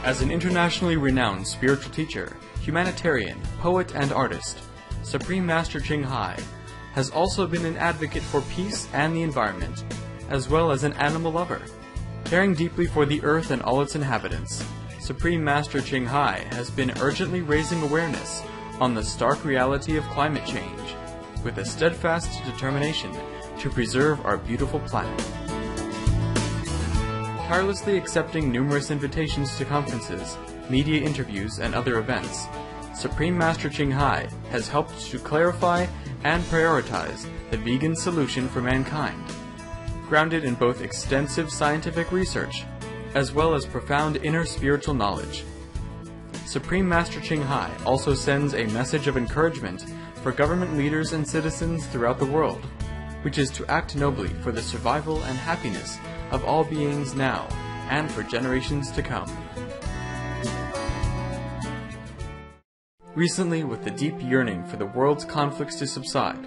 As an internationally renowned spiritual teacher, humanitarian, poet, and artist, Supreme Master Chinghai has also been an advocate for peace and the environment, as well as an animal lover. Caring deeply for the earth and all its inhabitants, Supreme Master Chinghai has been urgently raising awareness on the stark reality of climate change, with a steadfast determination to preserve our beautiful planet. Tirelessly accepting numerous invitations to conferences, media interviews, and other events, Supreme Master Chinghai has helped to clarify and prioritize the vegan solution for mankind, grounded in both extensive scientific research as well as profound inner spiritual knowledge. Supreme Master Chinghai also sends a message of encouragement for government leaders and citizens throughout the world, which is to act nobly for the survival and happiness of all beings now and for generations to come. Recently, with the deep yearning for the world's conflicts to subside,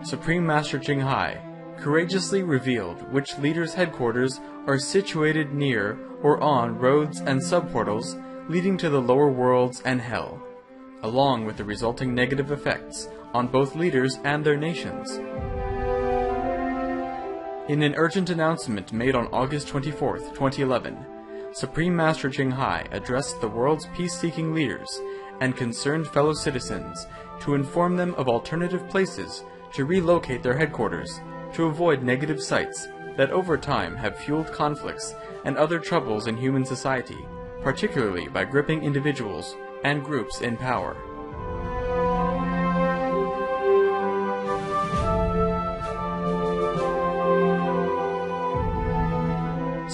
Supreme Master Chinghai courageously revealed which leaders' headquarters are situated near or on roads and subportals leading to the lower worlds and hell, along with the resulting negative effects on both leaders and their nations. In an urgent announcement made on August 24, 2011, Supreme Master Chinghai addressed the world's peace-seeking leaders and concerned fellow citizens to inform them of alternative places to relocate their headquarters to avoid negative sites that over time have fueled conflicts and other troubles in human society, particularly by gripping individuals and groups in power.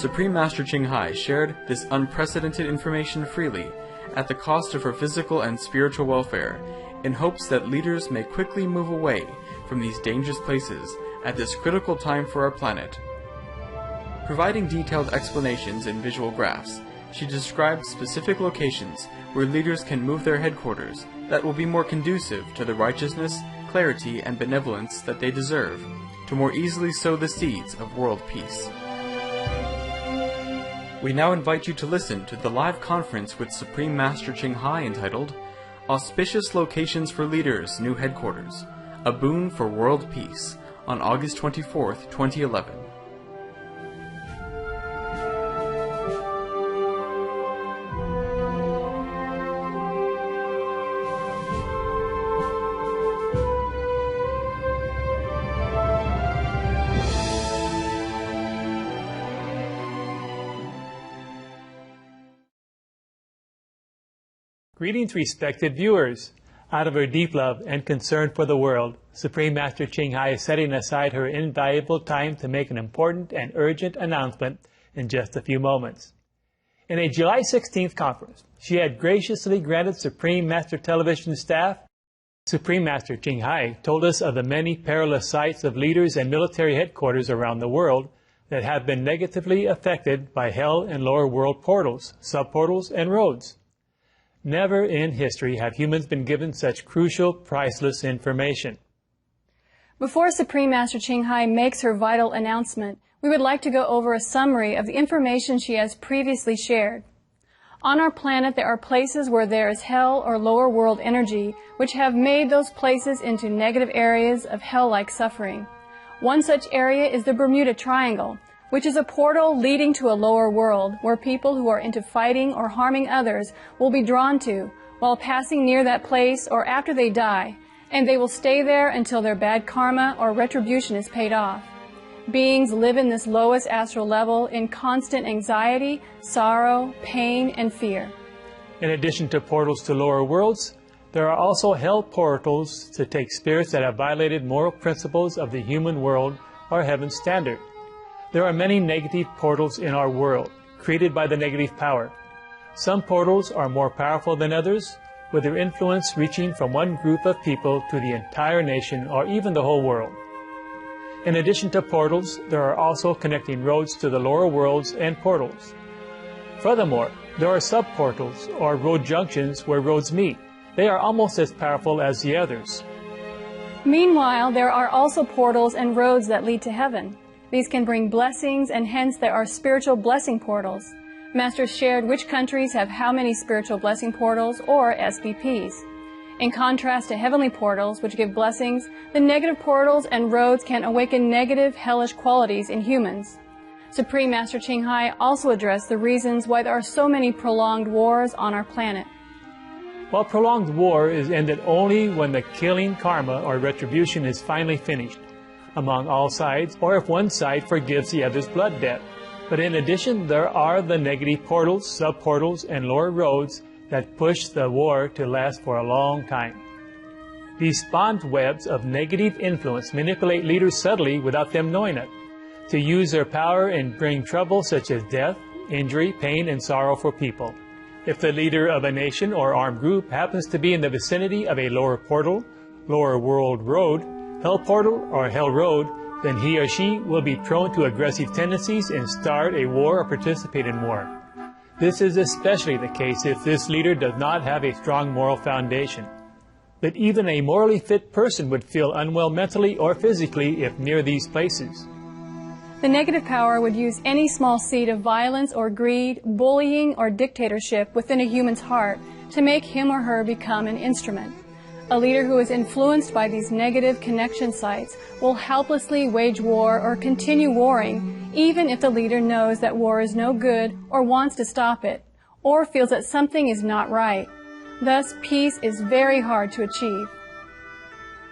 Supreme Master Chinghai shared this unprecedented information freely at the cost of her physical and spiritual welfare, in hopes that leaders may quickly move away from these dangerous places at this critical time for our planet. Providing detailed explanations in visual graphs, she described specific locations where leaders can move their headquarters that will be more conducive to the righteousness, clarity, and benevolence that they deserve, to more easily sow the seeds of world peace. We now invite you to listen to the live conference with Supreme Master Chinghai entitled Auspicious Locations for Leaders' New Headquarters, A Boon for World Peace, on August 24, 2011. Greetings, respected viewers. Out of her deep love and concern for the world, Supreme Master Chinghai is setting aside her invaluable time to make an important and urgent announcement in just a few moments. In a July 16th conference, she had graciously granted Supreme Master Television staff. Supreme Master Chinghai told us of the many perilous sites of leaders and military headquarters around the world that have been negatively affected by hell and lower world portals, subportals, and roads. Never in history have humans been given such crucial, priceless information. Before Supreme Master Chinghai makes her vital announcement, we would like to go over a summary of the information she has previously shared. On our planet, there are places where there is hell or lower world energy, which have made those places into negative areas of hell-like suffering. One such area is the Bermuda Triangle, which is a portal leading to a lower world where people who are into fighting or harming others will be drawn to while passing near that place or after they die, and they will stay there until their bad karma or retribution is paid off. Beings live in this lowest astral level in constant anxiety, sorrow, pain, and fear. In addition to portals to lower worlds, there are also hell portals to take spirits that have violated moral principles of the human world or heaven's standard. There are many negative portals in our world, created by the negative power. Some portals are more powerful than others, with their influence reaching from one group of people to the entire nation or even the whole world. In addition to portals, there are also connecting roads to the lower worlds and portals. Furthermore, there are subportals or road junctions where roads meet. They are almost as powerful as the others. Meanwhile, there are also portals and roads that lead to heaven. These can bring blessings, and hence there are spiritual blessing portals. Master shared which countries have how many spiritual blessing portals, or SBPs. In contrast to heavenly portals, which give blessings, the negative portals and roads can awaken negative, hellish qualities in humans. Supreme Master Chinghai also addressed the reasons why there are so many prolonged wars on our planet. While prolonged war is ended only when the killing karma or retribution is finally finished among all sides, or if one side forgives the other's blood debt. But in addition, there are the negative portals, sub-portals, and lower roads that push the war to last for a long time. These spawned webs of negative influence manipulate leaders subtly without them knowing it, to use their power and bring trouble such as death, injury, pain, and sorrow for people. If the leader of a nation or armed group happens to be in the vicinity of a lower portal, lower world road, hell portal, or hell road, then he or she will be prone to aggressive tendencies and start a war or participate in war. This is especially the case if this leader does not have a strong moral foundation. But even a morally fit person would feel unwell mentally or physically if near these places. The negative power would use any small seed of violence or greed, bullying or dictatorship within a human's heart to make him or her become an instrument. A leader who is influenced by these negative connection sites will helplessly wage war or continue warring, even if the leader knows that war is no good or wants to stop it, or feels that something is not right. Thus, peace is very hard to achieve.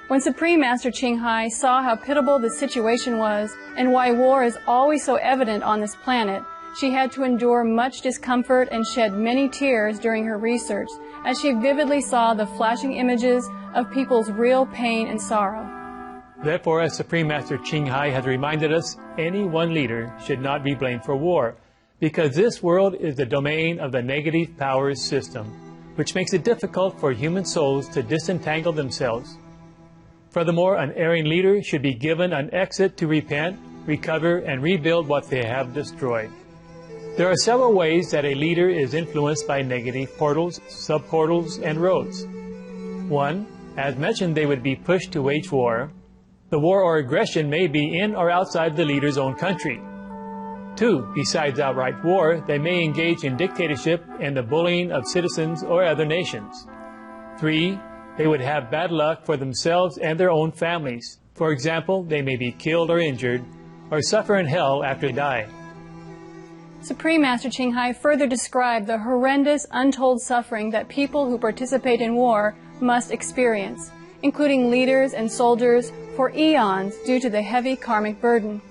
When Supreme Master Chinghai saw how pitiable the situation was and why war is always so evident on this planet, she had to endure much discomfort and shed many tears during her research as she vividly saw the flashing images of people's real pain and sorrow. Therefore, as Supreme Master Chinghai has reminded us, any one leader should not be blamed for war, because this world is the domain of the negative powers system, which makes it difficult for human souls to disentangle themselves. Furthermore, an erring leader should be given an exit to repent, recover, and rebuild what they have destroyed. There are several ways that a leader is influenced by negative portals, sub-portals, and roads. 1. As mentioned, they would be pushed to wage war. The war or aggression may be in or outside the leader's own country. 2. Besides outright war, they may engage in dictatorship and the bullying of citizens or other nations. 3. They would have bad luck for themselves and their own families. For example, they may be killed or injured, or suffer in hell after they die. Supreme Master Chinghai further described the horrendous, untold suffering that people who participate in war must experience, including leaders and soldiers, for eons due to the heavy karmic burden.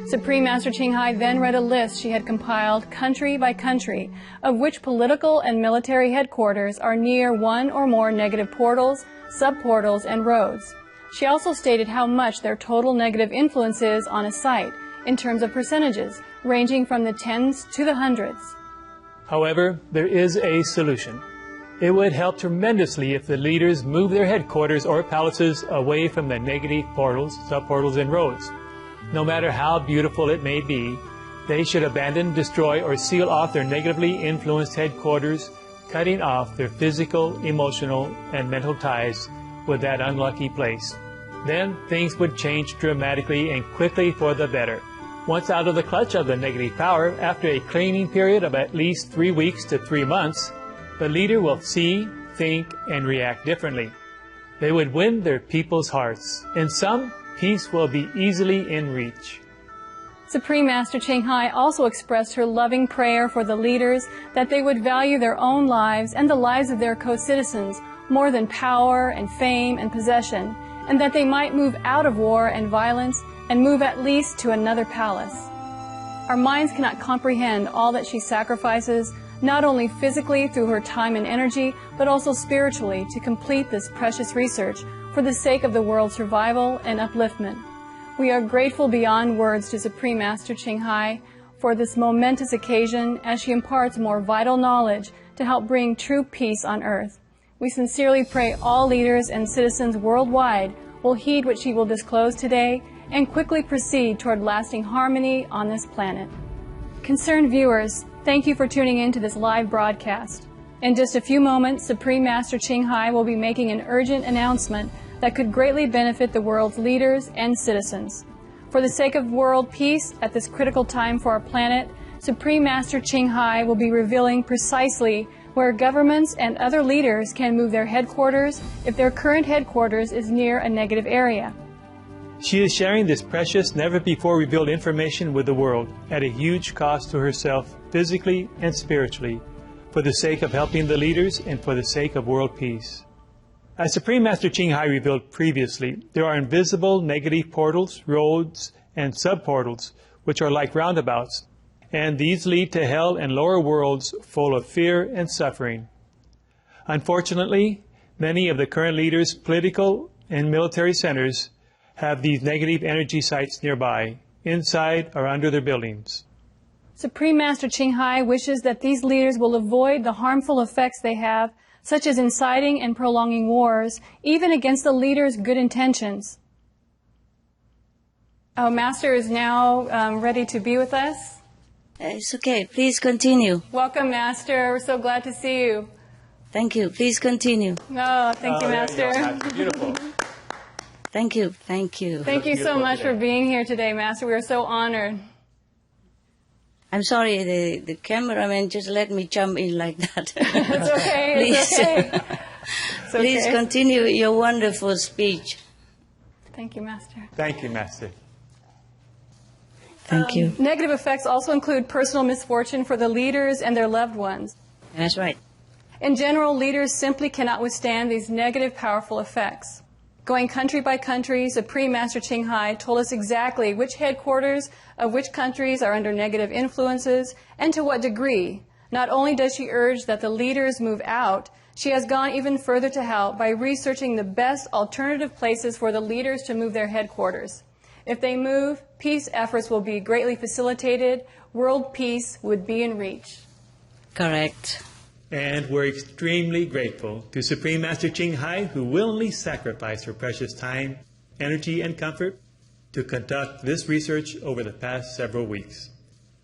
Supreme Master Chinghai then read a list she had compiled country by country of which political and military headquarters are near one or more negative portals, sub-portals, and roads. She also stated how much their total negative influence is on a site in terms of percentages, ranging from the tens to the hundreds. However, there is a solution. It would help tremendously if the leaders move their headquarters or palaces away from the negative portals, sub-portals, and roads. No matter how beautiful it may be, they should abandon, destroy, or seal off their negatively influenced headquarters, cutting off their physical, emotional, and mental ties with that unlucky place. Then things would change dramatically and quickly for the better. Once out of the clutch of the negative power, after a cleaning period of at least 3 weeks to 3 months, the leader will see, think, and react differently. They would win their people's hearts. In some, peace will be easily in reach. Supreme Master Chinghai also expressed her loving prayer for the leaders that they would value their own lives and the lives of their co-citizens more than power and fame and possession, and that they might move out of war and violence and move at least to another palace. Our minds cannot comprehend all that she sacrifices, not only physically through her time and energy, but also spiritually to complete this precious research for the sake of the world's survival and upliftment. We are grateful beyond words to Supreme Master Chinghai for this momentous occasion as she imparts more vital knowledge to help bring true peace on earth. We sincerely pray all leaders and citizens worldwide will heed what she will disclose today and quickly proceed toward lasting harmony on this planet. Concerned viewers, thank you for tuning in to this live broadcast. In just a few moments, Supreme Master Chinghai will be making an urgent announcement that could greatly benefit the world's leaders and citizens. For the sake of world peace at this critical time for our planet, Supreme Master Chinghai will be revealing precisely where governments and other leaders can move their headquarters if their current headquarters is near a negative area. She is sharing this precious, never-before-revealed information with the world at a huge cost to herself, physically and spiritually, for the sake of helping the leaders and for the sake of world peace. As Supreme Master Chinghai revealed previously, there are invisible negative portals, roads, and sub-portals, which are like roundabouts, and these lead to hell and lower worlds full of fear and suffering. Unfortunately, many of the current leaders' political and military centers have these negative energy sites nearby, inside or under their buildings. Supreme Master Chinghai wishes that these leaders will avoid the harmful effects they have, such as inciting and prolonging wars, even against the leaders' good intentions. Our Master is now ready to be with us. It's okay. Please continue. Welcome, Master. We're so glad to see you. Thank you. Please continue. Oh, thank you, Master. That's beautiful. Thank you. Thank you. Thank you so much for being here today, Master. We are so honored. I'm sorry, the cameraman just let me jump in like that. It's okay. Please, it's okay. It's okay. Please continue your wonderful speech. Thank you, Master. Thank you, Master. Thank you. Negative effects also include personal misfortune for the leaders and their loved ones. That's right. In general, leaders simply cannot withstand these negative, powerful effects. Going country by country, Supreme Master Chinghai told us exactly which headquarters of which countries are under negative influences and to what degree. Not only does she urge that the leaders move out, she has gone even further to help by researching the best alternative places for the leaders to move their headquarters. If they move, peace efforts will be greatly facilitated. World peace would be in reach. Correct. And we're extremely grateful to Supreme Master Chinghai, who willingly sacrificed her precious time, energy, and comfort to conduct this research over the past several weeks.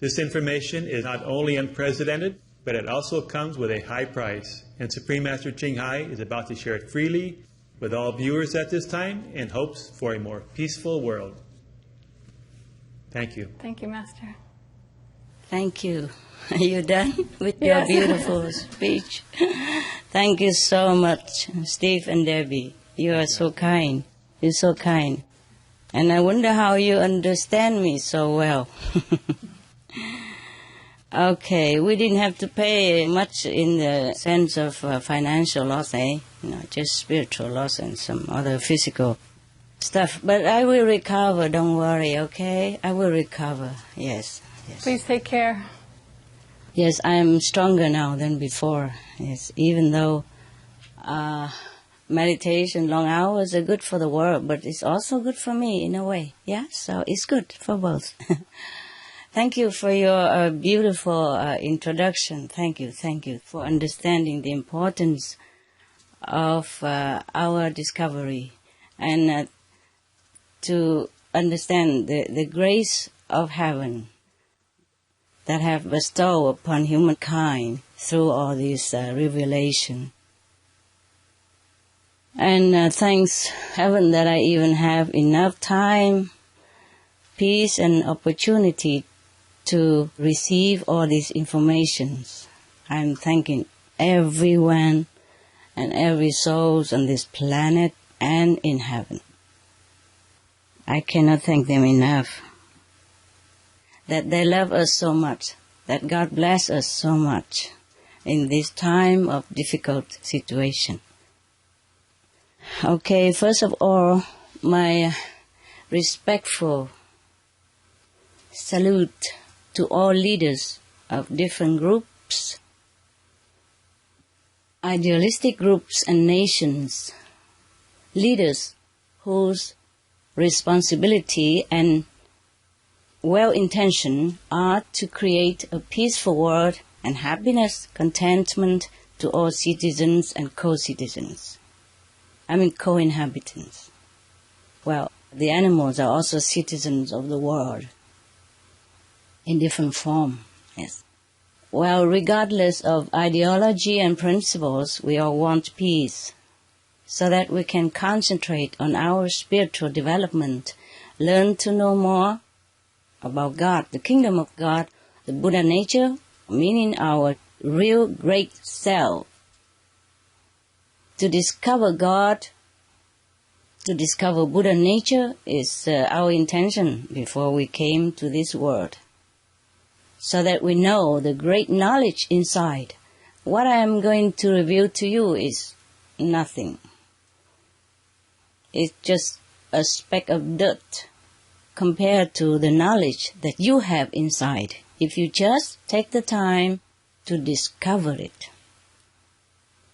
This information is not only unprecedented, but it also comes with a high price, and Supreme Master Chinghai is about to share it freely with all viewers at this time in hopes for a more peaceful world. Thank you. Thank you, Master. Thank you. Are you done with Yes. your beautiful speech? Thank you so much, Steve and Debbie. You are so kind. You're so kind. And I wonder how you understand me so well. Okay, we didn't have to pay much in the sense of financial loss, eh? No, just spiritual loss and some other physical stuff. But I will recover, don't worry, okay? I will recover, yes. Please take care. Yes, I am stronger now than before, yes, even though meditation, long hours are good for the world, but it's also good for me in a way, yeah? So it's good for both. Thank you for your beautiful introduction. Thank you for understanding the importance of our discovery and to understand the grace of heaven that have bestowed upon humankind through all this revelation. And thanks heaven that I even have enough time, peace and opportunity to receive all these informations. I'm thanking everyone and every soul on this planet and in heaven. I cannot thank them enough. That they love us so much, that God bless us so much in this time of difficult situation. Okay, first of all, my respectful salute to all leaders of different groups, idealistic groups and nations, leaders whose responsibility and well-intention are to create a peaceful world and happiness, contentment to all citizens and co-citizens. I mean co-inhabitants. Well, the animals are also citizens of the world in different form, yes. Well, regardless of ideology and principles, we all want peace so that we can concentrate on our spiritual development, learn to know more about God, the kingdom of God, the Buddha nature, meaning our real great self. To discover God, to discover Buddha nature is our intention before we came to this world, so that we know the great knowledge inside. What I am going to reveal to you is nothing. It's just a speck of dirt compared to the knowledge that you have inside, if you just take the time to discover it.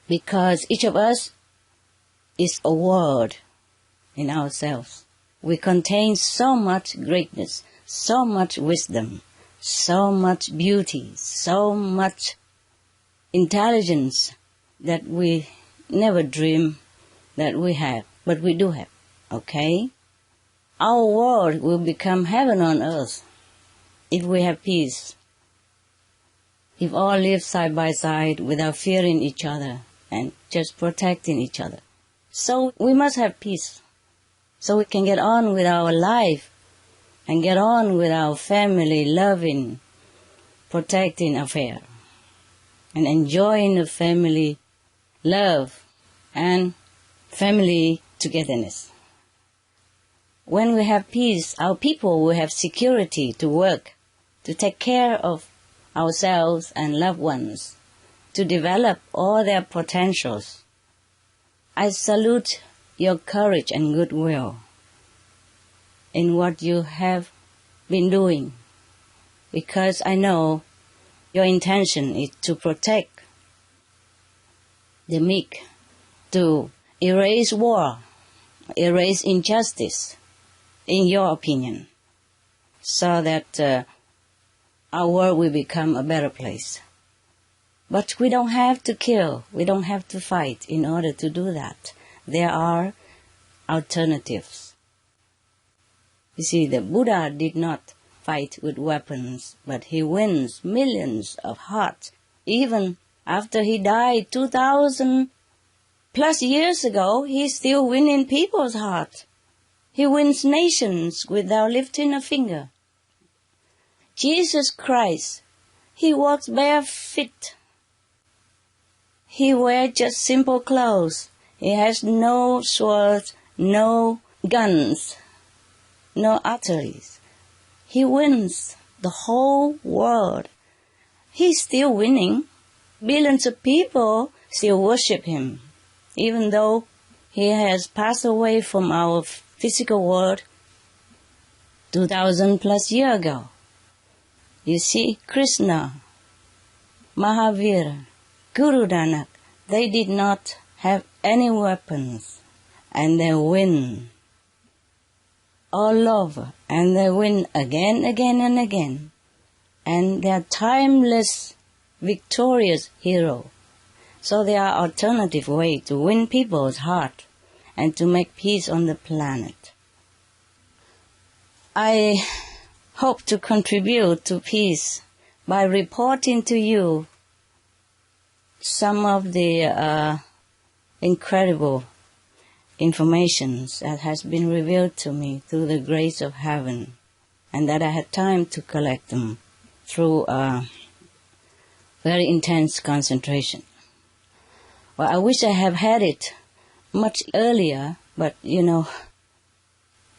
Because each of us is a world in ourselves. We contain so much greatness, so much wisdom, so much beauty, so much intelligence that we never dream that we have, but we do have, okay? Our world will become heaven on earth if we have peace, if all live side by side without fearing each other and just protecting each other. So we must have peace, so we can get on with our life and get on with our family loving, protecting affair and enjoying the family love and family togetherness. When we have peace, our people will have security to work, to take care of ourselves and loved ones, to develop all their potentials. I salute your courage and goodwill in what you have been doing, because I know your intention is to protect the meek, to erase war, erase injustice, in your opinion, so that our world will become a better place. But we don't have to kill, we don't have to fight in order to do that. There are alternatives. You see, the Buddha did not fight with weapons, but he wins millions of hearts. Even after he died 2,000 plus years ago, he's still winning people's hearts. He wins nations without lifting a finger. Jesus Christ, he walks barefoot. He wears just simple clothes. He has no swords, no guns, no arteries. He wins the whole world. He's still winning. Billions of people still worship him, even though he has passed away from our physical world 2,000 plus years ago. You see, Krishna, Mahavira, Guru Nanak, they did not have any weapons, and they win all over, and they win again, and again. And they are timeless, victorious heroes. So there are alternative ways to win people's heart and to make peace on the planet. I hope to contribute to peace by reporting to you some of the incredible informations that has been revealed to me through the grace of heaven, and that I had time to collect them through very intense concentration. Well, I wish I have had it much earlier, but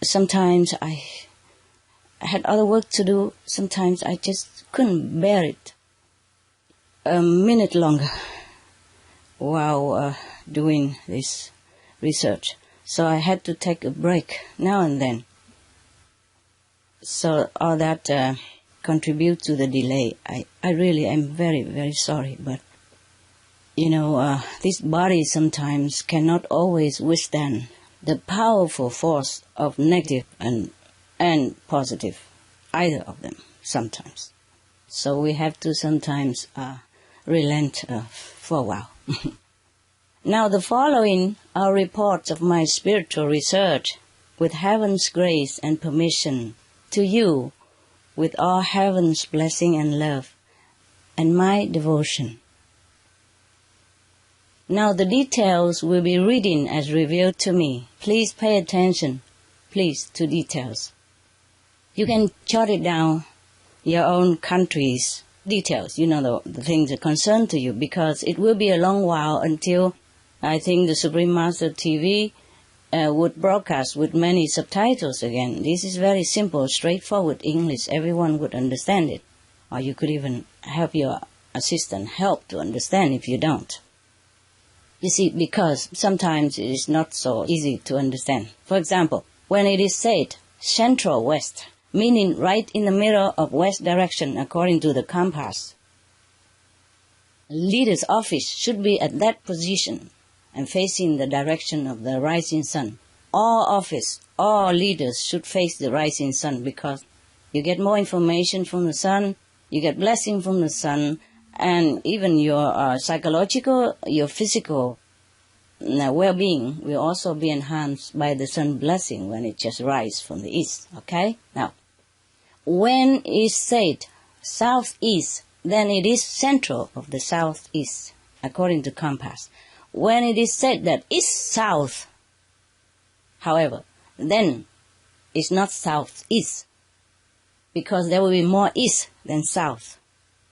sometimes I had other work to do. Sometimes I just couldn't bear it a minute longer while doing this research. So I had to take a break now and then. So all that contribute to the delay. I really am very, very sorry, but this body sometimes cannot always withstand the powerful force of negative and positive, either of them sometimes. So we have to sometimes relent for a while. Now the following are reports of my spiritual research with heaven's grace and permission to you, with all heaven's blessing and love and my devotion. Now the details will be reading as revealed to me. Please pay attention, please, to details. You can jot it down your own country's details, the things that concern to you, because it will be a long while until I think the Supreme Master TV would broadcast with many subtitles again. This is very simple, straightforward English. Everyone would understand it. Or you could even have your assistant help to understand if you don't. You see, because sometimes it is not so easy to understand. For example, when it is said central west, meaning right in the middle of west direction according to the compass, leader's office should be at that position and facing the direction of the rising sun. All leaders should face the rising sun, because you get more information from the sun, you get blessing from the sun, and even your psychological, your physical well-being will also be enhanced by the sun blessing when it just rises from the east. Okay? Now, when it's said southeast, then it is central of the southeast, according to compass. When it is said that it's south, however, then it's not southeast, because there will be more east than south.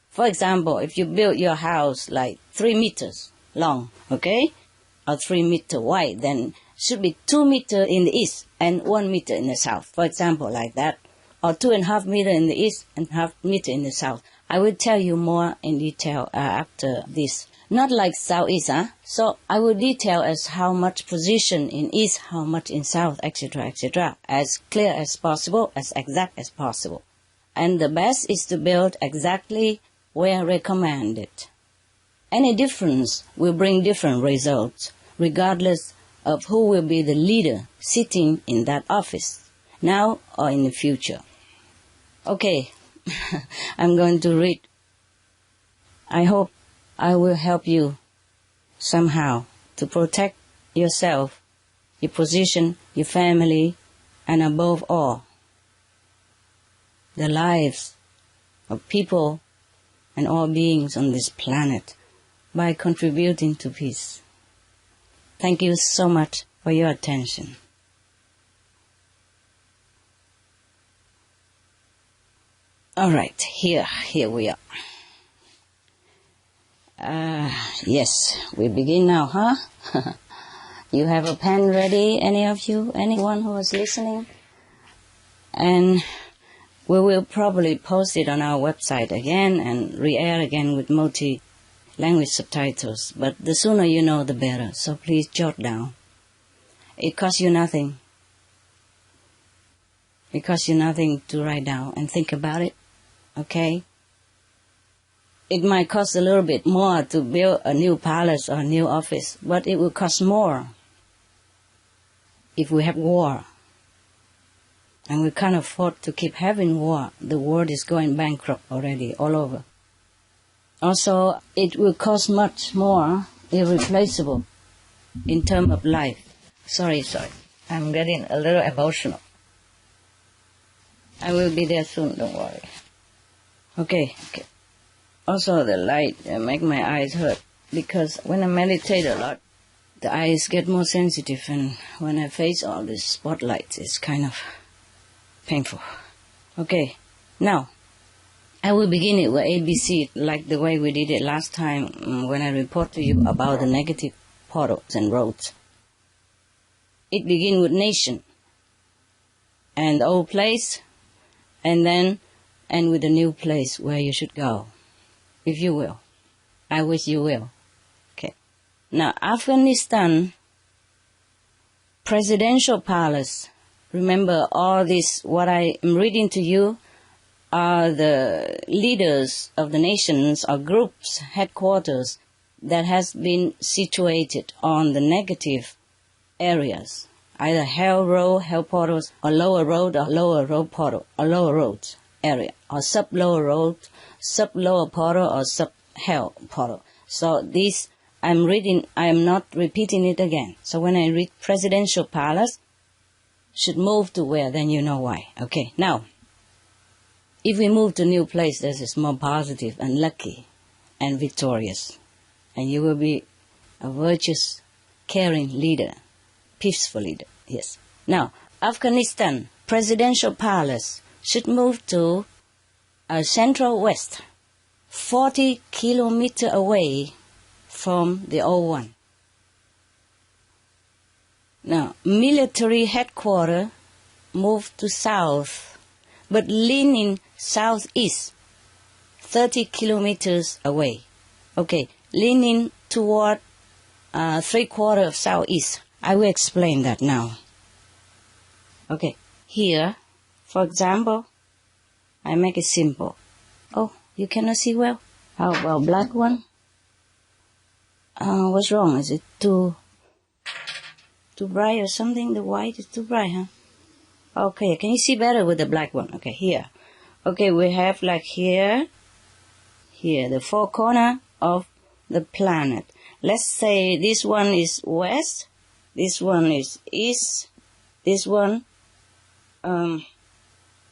For example, if you build your house like 3 meters long, okay, or 3 meters wide, then it should be 2 meters in the east and 1 meter in the south, for example, like that, or 2.5 meters in the east and 0.5 meter in the south. I will tell you more in detail after this. Not like southeast, So I will detail as how much position in east, how much in south, etc., as clear as possible, as exact as possible. And the best is to build exactly where recommended. Any difference will bring different results, regardless of who will be the leader sitting in that office, now or in the future. Okay, I'm going to read. I hope I will help you somehow to protect yourself, your position, your family, and above all, the lives of people and all beings on this planet by contributing to peace. Thank you so much for your attention. All right, here we are. Yes, we begin now, huh? You have a pen ready, any of you, anyone who is listening? And we will probably post it on our website again and re-air again with multi-language subtitles. But the sooner you know, the better. So please jot down. It costs you nothing. It costs you nothing to write down and think about it. Okay? It might cost a little bit more to build a new palace or a new office, but it will cost more if we have war. And we can't afford to keep having war. The world is going bankrupt already, all over. Also, it will cost much more, irreplaceable, in terms of life. Sorry. I'm getting a little emotional. I will be there soon, don't worry. Okay. Also, the light make my eyes hurt, because when I meditate a lot, the eyes get more sensitive, and when I face all these spotlights, it's kind of painful. Okay, now, I will begin it with ABC, like the way we did it last time when I report to you about the negative portals and roads. It begins with nation, and the old place, and then end with the new place where you should go. If you will. I wish you will. Okay. Now, Afghanistan, presidential palace. Remember, all this, what I am reading to you, are the leaders of the nations or groups, headquarters, that has been situated on the negative areas. Either hell road, hell portals, or lower road portal, or lower roads area, or sub-lower road, sub-lower portal, or sub-hell portal. So this, I'm reading, I am not repeating it again. So when I read presidential palace, should move to where, then you know why. Okay, now, if we move to a new place, this is more positive and lucky and victorious. And you will be a virtuous, caring leader, peaceful leader, yes. Now, Afghanistan, presidential palace, should move to central west, 40 kilometers away from the old one. Now, military headquarters moved to south, but leaning southeast, 30 kilometers away. Okay, leaning toward 3/4 of southeast. I will explain that now. Okay, here, for example, I make it simple. Oh, you cannot see well? How about black one? What's wrong? Is it too bright or something? The white is too bright, huh? Okay, can you see better with the black one? Okay, here. Okay, we have like here, the four corner of the planet. Let's say this one is west, this one is east, this one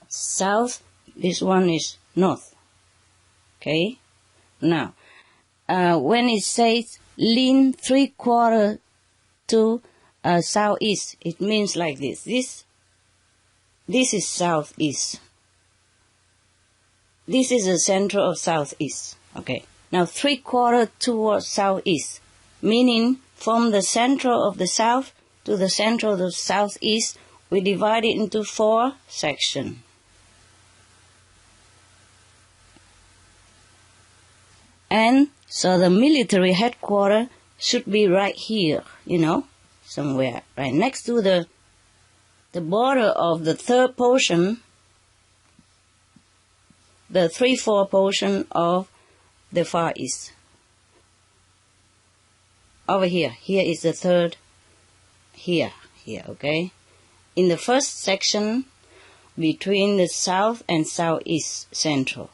south, this one is north. Okay? Now, when it says lean 3/4 to southeast, it means like this. This is southeast. This is the center of southeast. Okay. Now 3/4 towards southeast, meaning from the center of the south to the center of the southeast, we divide it into 4 sections. And so the military headquarters should be right here, somewhere, right next to the border of the third portion, the 3/4 portion of the Far East. Over here is the third, here, okay? In the first section, between the south and southeast central,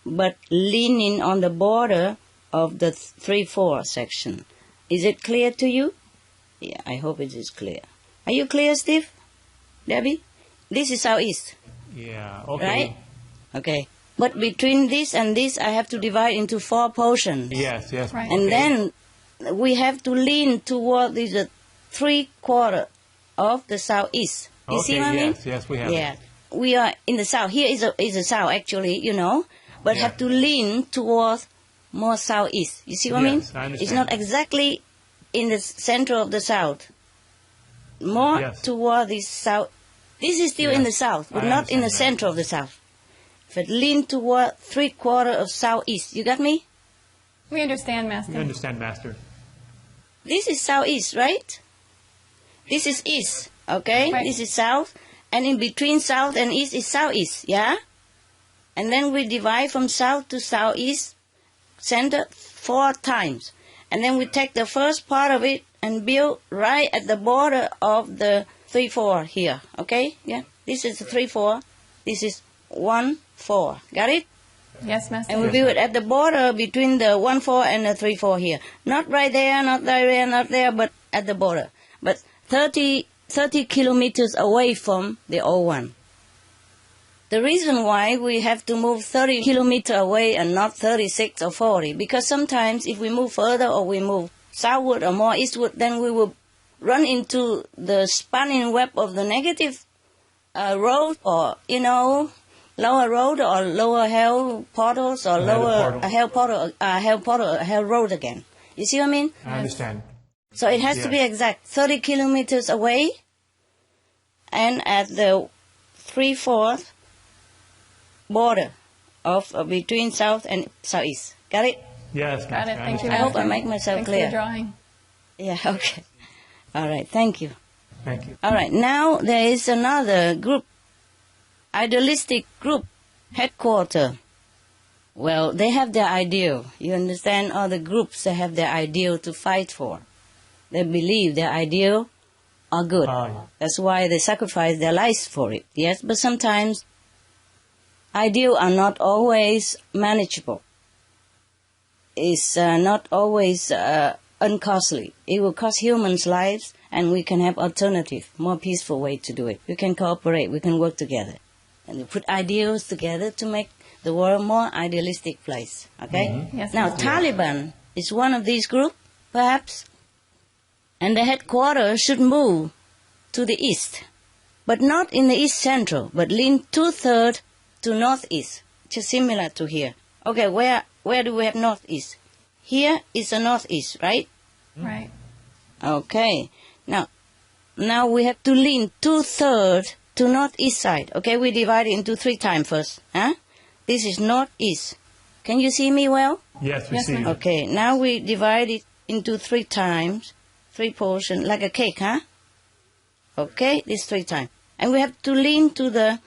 but leaning on the border of the 3/4 section. Is it clear to you? Yeah, I hope it is clear. Are you clear, Steve? Debbie? This is southeast. Yeah, okay. Right? Okay. But between this and this, I have to divide into 4 portions. Yes. Right. And okay. then we have to lean toward the 3/4 of the southeast. You see what I mean? Yes, we have. Yeah. We are in the south. Here is the south, actually, but have to lean towards more southeast. You see what I mean? Yes, I understand. It's not exactly in the center of the south. More toward the south. This is still in the south, but not in the center of the south. But lean toward 3/4 of southeast. You got me? We understand, Master. We understand, Master. This is southeast, right? This is east, okay? Right. This is south. And in between south and east is southeast, yeah? And then we divide from south to southeast center 4 times. And then we take the first part of it and build right at the border of the 3/4 here, okay? Yeah? This is the 3/4. This is 1/4. Got it? Yes, Master. And we build it at the border between the 1/4 and the 3/4 here. Not right there, not there, not there, but at the border. But 30 kilometers away from the old one. The reason why we have to move 30 kilometers away and not 36 or 40, because sometimes if we move further or we move southward or more eastward, then we will run into the spanning web of the negative road, or, lower road or lower hell portals or lower hell road again. You see what I mean? I understand. So it has to be exact, 30 kilometers away and at the 3/4 border of between south and southeast. Got it? Yes, Got Master. it. Thank you, I hope Master. I make myself Thanks clear. for the drawing. Yeah, okay. All right, thank you. Thank you. All right, now there is another group, idealistic group, headquarter. Well, they have their ideal. You understand? All the groups, they have their ideal to fight for. They believe their ideal are good. That's why they sacrifice their lives for it. Yes, but sometimes ideals are not always manageable. It's not always uncostly. It will cost humans' lives, and we can have alternative, more peaceful way to do it. We can cooperate. We can work together. And we put ideals together to make the world more idealistic place. Okay? Mm-hmm. Yes, Now, Master. Taliban is one of these groups, perhaps, and the headquarters should move to the east, but not in the east central, but lean 2/3 to northeast, just similar to here. Okay, where do we have northeast? Here is the northeast, right? Right. Okay. Now we have to lean 2/3 to northeast side. Okay, we divide it into 3 times first. Huh? This is northeast. Can you see me well? Yes, we Yes, see ma'am. you. Okay, now we divide it into 3 times, 3 portions, like a cake, huh? Okay, this 3 times. And we have to lean to the,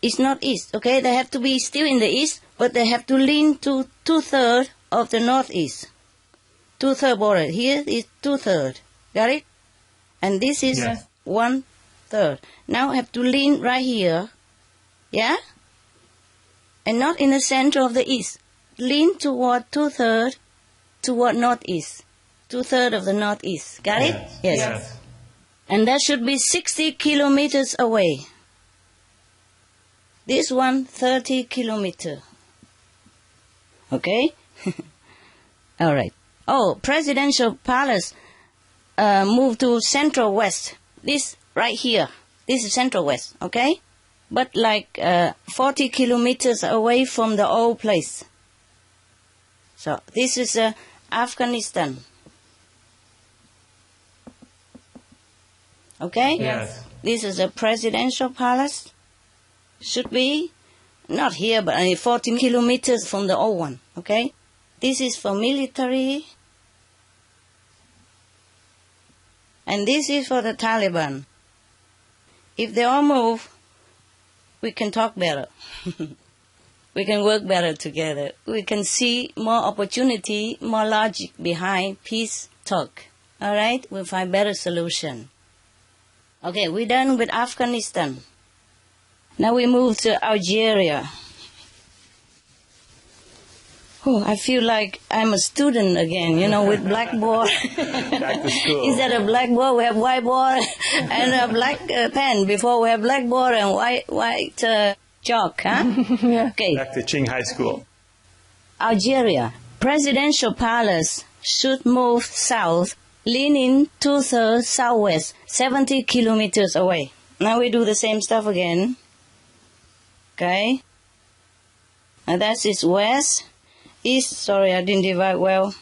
it's not east, okay? They have to be still in the east, but they have to lean to 2/3 of the northeast. 2/3 border. Here is 2/3. Got it? And this is Yes. 1/3. Now I have to lean right here. Yeah? And not in the center of the east. Lean toward 2/3 toward northeast. 2/3 of the northeast. Got it? Yes. And that should be 60 kilometers away. This one, 30 kilometers. Okay? All right. Oh, Presidential Palace moved to Central West. This right here. This is Central West, okay? But like 40 kilometers away from the old place. So this is Afghanistan. Okay? Yes. This is a presidential palace. Should be not here, but 14 kilometers from the old one. Okay? This is for military. And this is for the Taliban. If they all move, we can talk better. We can work better together. We can see more opportunity, more logic behind peace talk. All right? We'll find better solution. Okay, we're done with Afghanistan. Now we move to Algeria. Oh, I feel like I'm a student again, with blackboard. Back to school. Instead of blackboard, we have whiteboard and a black pen. Before we have blackboard and white chalk, huh? Yeah. Okay. Back to Chinghai School. Algeria. Presidential palace should move south, leaning 2/3 southwest, 70 kilometers away. Now we do the same stuff again. Okay. And that is west. East, sorry, I didn't divide well.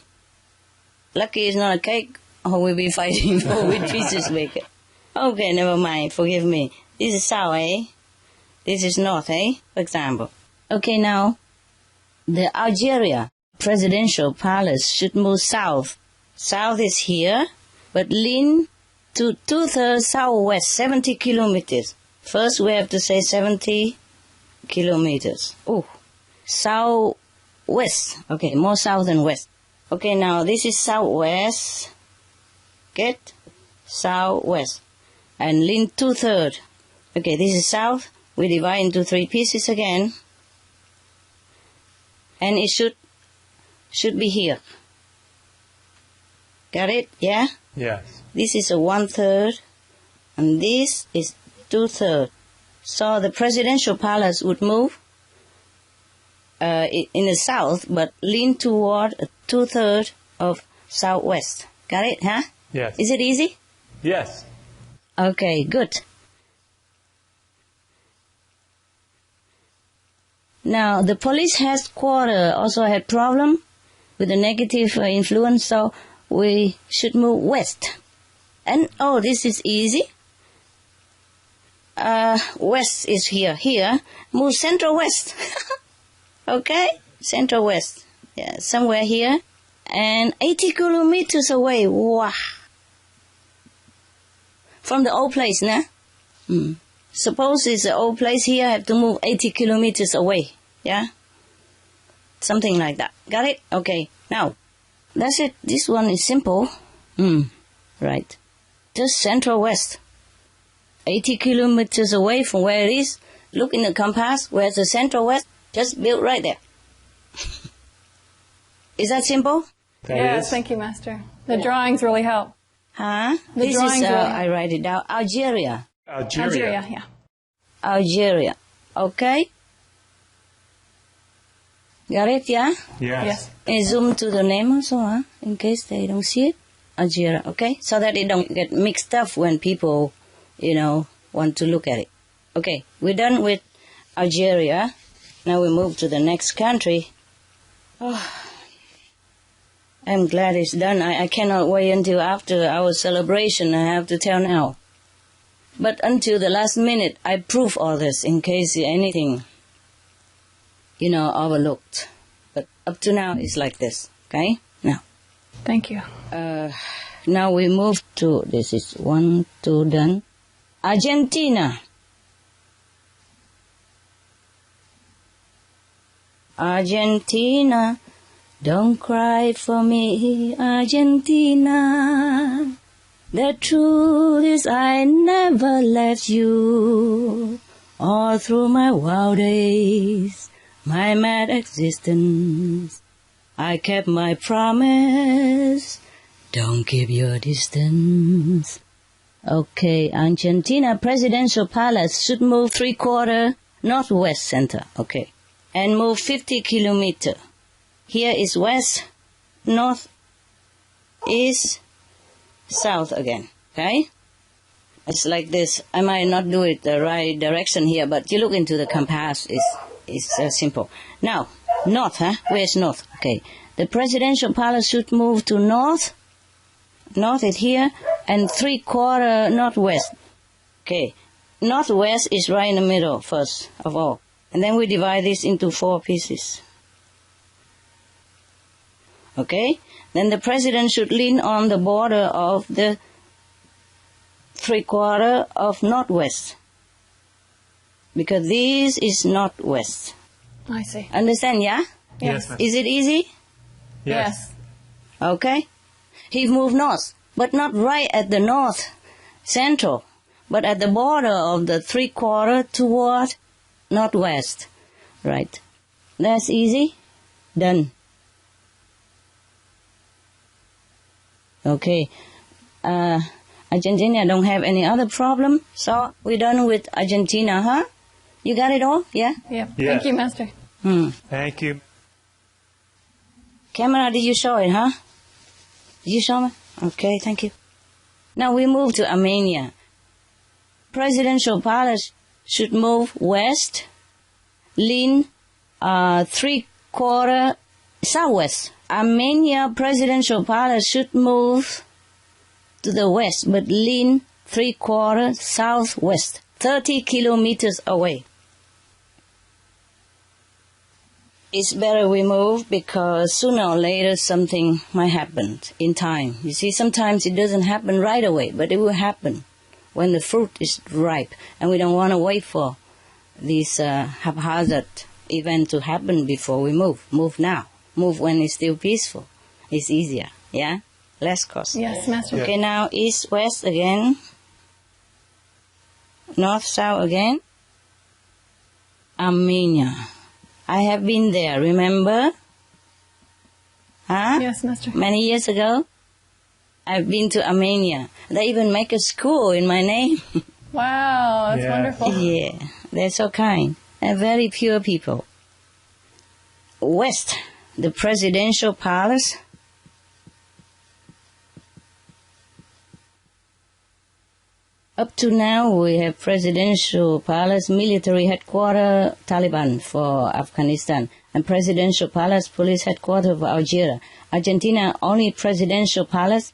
Lucky it's not a cake, or we'll be fighting for which pieces make it. Okay, never mind, forgive me. This is south, eh? This is north, eh? For example. Okay, now, the Algeria presidential palace should move south. South is here, but lean to 2/3 southwest, 70 kilometers. First, we have to say 70 kilometers. Oh, southwest. Okay, more south than west. Okay, now this is southwest. Get southwest. And lean 2/3. Okay, this is south. We divide into 3 pieces again. And it should be here. Got it? Yeah? Yes. This is a 1/3. And this is 2/3. So the presidential palace would move in the south, but lean toward 2/3 of southwest. Got it, huh? Yes. Is it easy? Yes. Okay, good. Now, the police headquarters also had problem with the negative influence, so we should move west. And, oh, this is easy. West is here. Here, move central west. Okay? Central west. Yeah, somewhere here. And 80 kilometers away. Wow. From the old place, nah? Suppose it's an old place here, I have to move 80 kilometers away. Yeah? Something like that. Got it? Okay. Now, that's it. This one is simple. Right. Just central west. 80 kilometers away from where it is. Look in the compass. Where's the central west? Just build right there. Is that simple? That Yes, is. thank you, Master. The drawings really help. Huh? The This is, drawings really- I write it down. Algeria. Algeria, yeah. Algeria. Okay? Got it, yeah? Yes. Yes. Zoom to the name also, huh? In case they don't see it. Algeria, okay? So that it don't get mixed up when people, want to look at it. Okay, we're done with Algeria. Now we move to the next country. Oh, I'm glad it's done. I cannot wait until after our celebration. I have to tell now. But until the last minute, I prove all this in case anything, overlooked. But up to now, it's like this. Okay? Now. Thank you. Now we move to, this is 1, 2, done. Argentina. Argentina, don't cry for me, Argentina. The truth is I never left you. All through my wild days, my mad existence, I kept my promise. Don't keep your distance. Okay, Argentina Presidential Palace should move 3/4 northwest center. Okay. And move 50 kilometer. Here is west, north, east, south again. Okay? It's like this. I might not do it the right direction here, but you look into the compass. It's simple. Now, north, huh? Where's north? Okay. The presidential palace should move to north. North is here, and 3/4 northwest. Okay. Northwest is right in the middle, first of all. And then we divide this into 4 pieces. Okay? Then the president should lean on the border of the 3/4 of northwest. Because this is northwest. I see. Understand, yeah? Yes. Is it easy? Yes. Okay? He moved north, but not right at the north central, but at the border of the 3/4 toward northwest. Right. That's easy. Done. Okay. Argentina don't have any other problem, so we're done with Argentina, huh? You got it all? Yeah? Yeah. Yes. Thank you, Master. Thank you. Camera, did you show it, huh? Did you show me? Okay, thank you. Now we move to Armenia. Presidential palace should move west, lean 3/4 southwest. Armenia presidential palace should move to the west, but lean 3/4 southwest, 30 kilometers away. It's better we move because sooner or later something might happen in time. You see, sometimes it doesn't happen right away, but it will happen when the fruit is ripe, and we don't want to wait for this haphazard event to happen before we move. Move now. Move when it's still peaceful. It's easier, yeah? Less cost. Yes, Master. Okay, now east, west again. North, south again. Armenia. I have been there, remember? Huh? Yes, Master. Many years ago. I've been to Armenia. They even make a school in my name. Wow, that's Yeah. wonderful. Yeah, they're so kind. They're very pure people. West, the presidential palace. Up to now, we have presidential palace, military headquarters, Taliban for Afghanistan, and presidential palace, police headquarters for Algeria. Argentina, only presidential palace.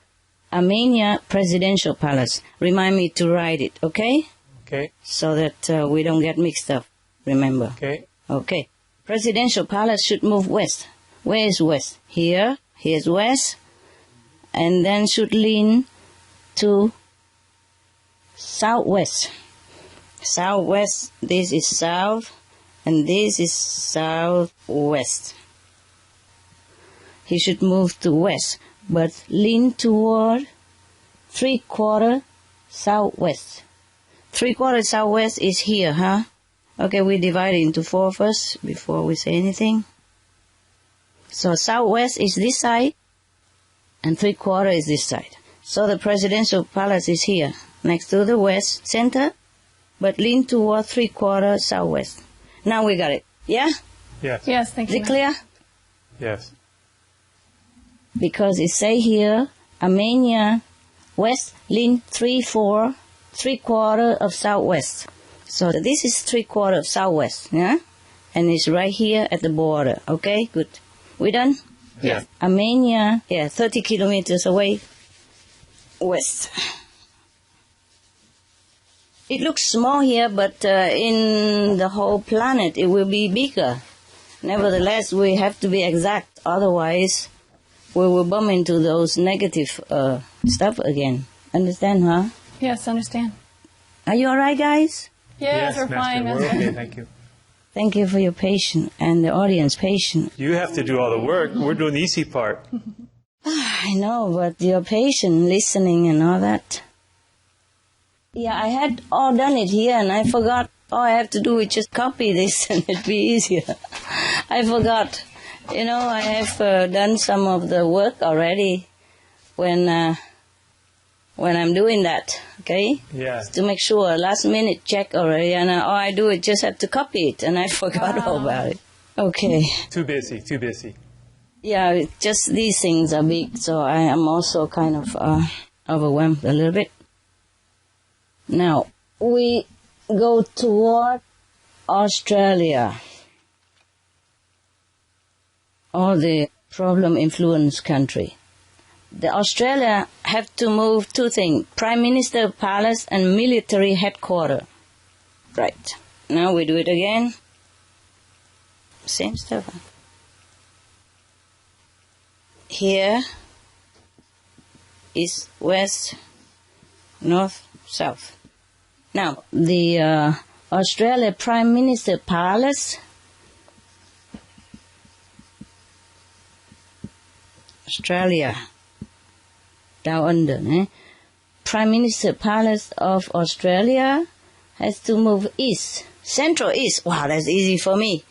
Armenia, presidential palace. Remind me to write it, okay? Okay. So that we don't get mixed up, remember. Okay. Okay. Presidential palace should move west. Where is west? Here. Here's west. And then should lean to southwest. Southwest, this is south, and this is southwest. He should move to west, but lean toward 3/4 southwest. 3/4 southwest is here, huh? Okay, we divide it into 4 first before we say anything. So southwest is this side, and 3/4 is this side. So the presidential palace is here, next to the west center, but lean toward 3/4 southwest. Now we got it. Yeah? Yes. Yes, thank Is you. it clear? Yes. Because it say here, Armenia, west, lean 3/4 of southwest. So this is 3/4 of southwest, yeah? and it's right here at the border. Okay, good. We done? Yeah. Armenia, 30 kilometers away west. It looks small here, but in the whole planet it will be bigger. Nevertheless, we have to be exact, otherwise we will bump into those negative stuff again. Understand, huh? Yes, understand. Are you all right, guys? Yes, we're Master, fine, we're Master. okay, thank you. Thank you for your patience and the audience patience. You have to do all the work. We're doing the easy part. I know, but your patient listening and all that. Yeah, I had all done it here and I forgot. All I have to do is just copy this and it'd be easier. I forgot. You know, I have done some of the work already when I'm doing that, okay? Yeah. To make sure, last minute check already, and all I do is just have to copy it, and I forgot all about it. Okay. Too busy. Yeah, just these things are big, so I am also kind of overwhelmed a little bit. Now, we go toward Australia. Or the problem influence country. The Australia have to move two things, Prime Minister Palace and military headquarters. Right. Now we do it again. Same stuff. Huh? Here is west, north, south. Now, the Australia Prime Minister Palace, Australia, down under, Prime Minister Palace of Australia has to move east, central east. Wow, that's easy for me.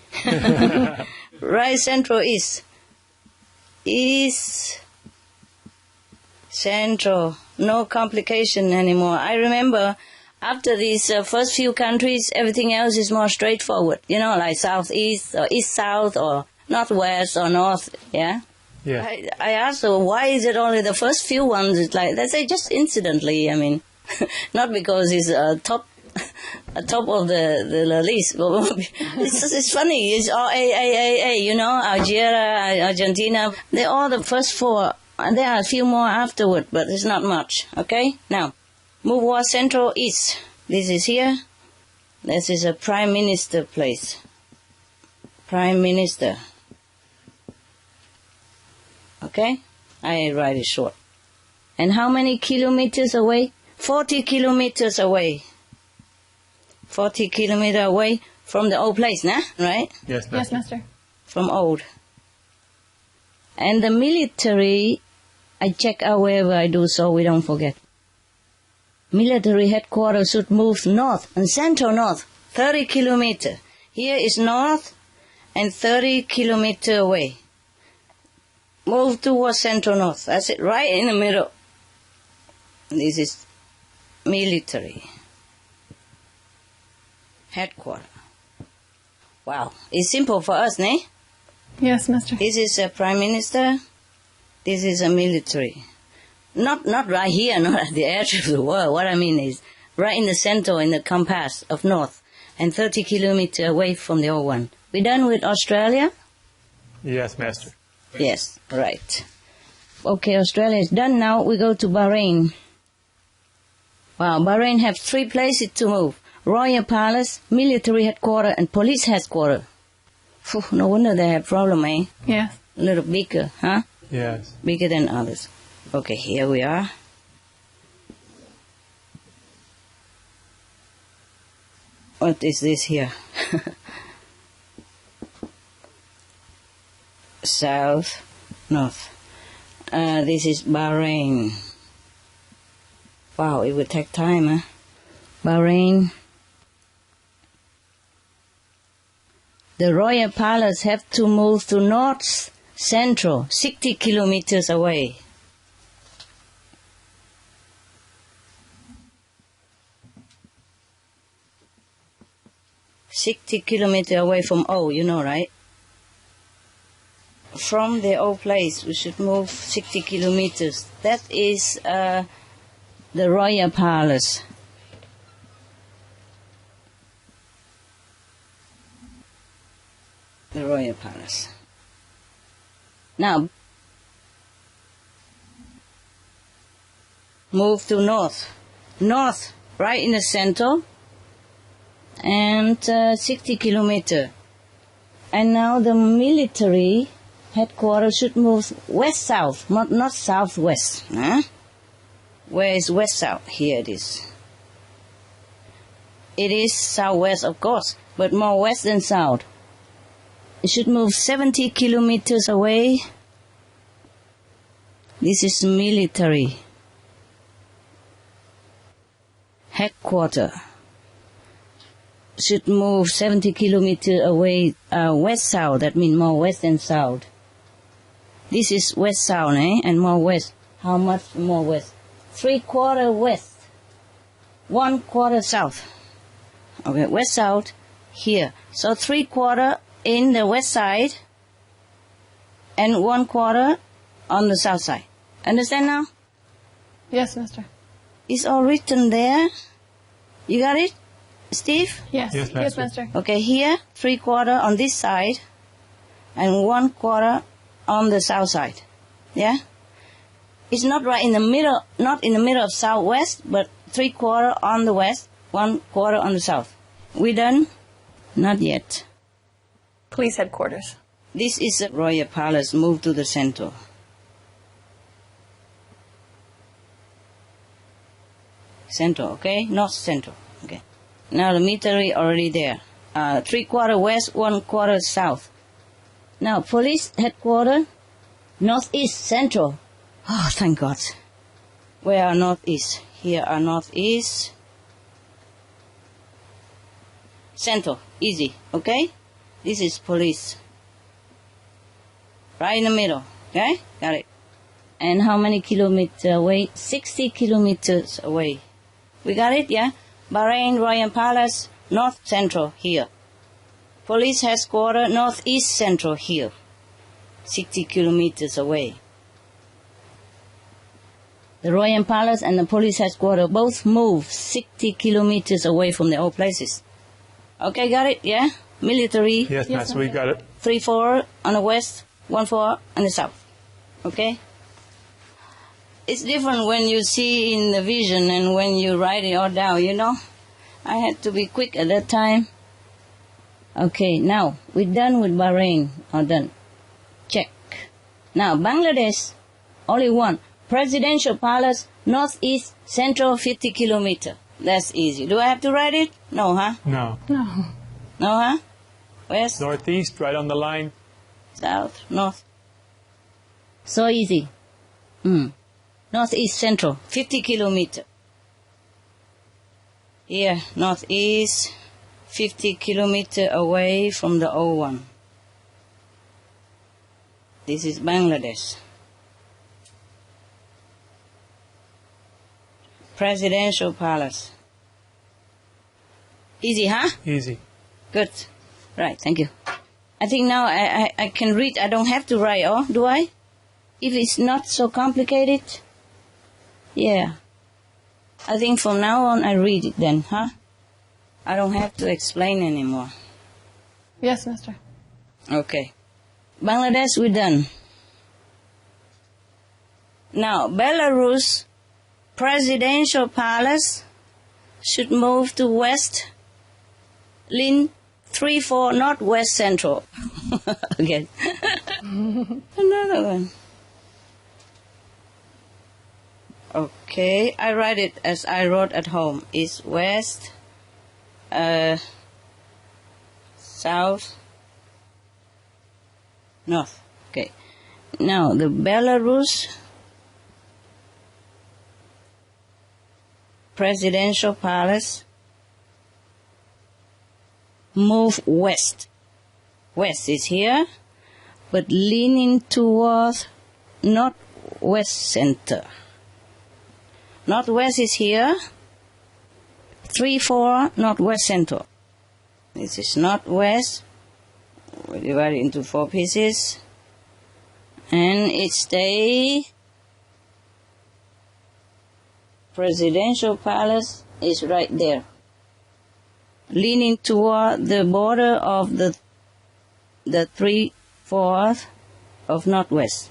Right, central east. East, central, no complication anymore. I remember after these first few countries, everything else is more straightforward. You know, like southeast or east-south or northwest or north, yeah? Yeah. I asked her, why is it only the first few ones? It's like, they say just incidentally, I mean, not because it's top of the list. It's funny, it's all A, you know, Algeria, Argentina, they're all the first four, and there are a few more afterward, but it's not much, okay? Now, move was central east. This is here. This is a prime minister place. Prime minister. Okay? I write it short. And how many kilometers away? 40 kilometers away. 40 kilometers away from the old place, nah? Right? Yes, Master. Yes, Master. From old. And the military, I check out wherever I do so we don't forget. Military headquarters should move north and central north, 30 kilometers. Here is north and 30 kilometers away. Move towards central north. That's it, right in the middle. This is military headquarters. Wow, it's simple for us, ne? Yes, Master. This is a prime minister. This is a military. Not right here, not at the edge of the world. What I mean is right in the center, in the compass of north, and 30 kilometers away from the old one. We done with Australia? Yes, Master. Yes, right. Okay, Australia is done now. We go to Bahrain. Wow, Bahrain have 3 places to move. Royal Palace, military headquarters, and police headquarters. Phew, no wonder they have problem, eh? Yes. A little bigger, huh? Yes. Bigger than others. Okay, here we are. What is this here? South, north. This is Bahrain. Wow, it would take time, huh? Bahrain. The Royal Palace have to move to north central, 60 kilometers away. $60 kilometers away from old, you know, right? From the old place, we should move 60 kilometers. That is the Royal Palace. the royal palace. Now, move to north. North, right in the center, and 60 kilometers. And now the military headquarters should move west-south, not southwest. Huh? Where is west-south? Here it is. It is southwest, of course, but more west than south. It should move 70 kilometers away. This is military headquarters. Should move 70 kilometers away, west-south. That means more west than south. This is west-south, and more west. How much more west? 3/4 west. 1/4 south. Okay, west-south here. So 3/4 in the west side and 1/4 on the south side. Understand now? Yes, Master. It's all written there. You got it, Steve? Yes. Yes, Master. Yes, Master. Okay, here 3/4 on this side and 1/4 on the south side. Yeah? It's not right in the middle, not in the middle of southwest, but 3/4 on the west, 1/4 on the south. We done? Not yet. Police headquarters. This is the royal palace. Move to the center. Center, okay? North center. Okay. Now the military already there. 3/4 west, 1/4 south. Now police headquarters, northeast central. Oh, thank God. Where are northeast? Here are northeast. Central, easy, okay? This is police. Right in the middle, okay? Got it. And how many kilometers away? 60 kilometers away. We got it, yeah? Bahrain Royal Palace, north central here. Police headquarters, northeast central here. 60 kilometers away. The Royal Palace and the police headquarters both move 60 kilometers away from the old places. Okay, got it, yeah? Military. Yes, Master, we got it. 3/4 on the west, 1/4 on the south. Okay? It's different when you see in the vision and when you write it all down, you know? I had to be quick at that time. Okay, now, we're done with Bahrain. All done. Check. Now, Bangladesh, only one. Presidential Palace, northeast, central, 50 kilometers. That's easy. Do I have to write it? No, huh? No. No. No, huh? West, Northeast, right on the line. south, north. So easy. Northeast, central, 50 kilometers. Here, northeast, 50 kilometers away from the old one. This is Bangladesh. Presidential Palace. Easy, huh? Easy. Good. Right, thank you. I think now I can read. I don't have to write, oh, do I? If it's not so complicated? Yeah. I think from now on I read it then, huh? I don't have to explain anymore. Yes, Master. Okay. Bangladesh, we're done. Now, Belarus Presidential Palace should move to west, lean 3/4 northwest central. Again. Another one. Okay, I write it as I wrote at home. East, west, south, north. Okay. Now, the Belarus Presidential Palace move west. West is here, but leaning towards northwest center. Northwest is here, 3/4 northwest center. This is northwest. We divide it into 4 pieces, and it stay. Presidential Palace is right there, leaning toward the border of the the 3/4 of northwest.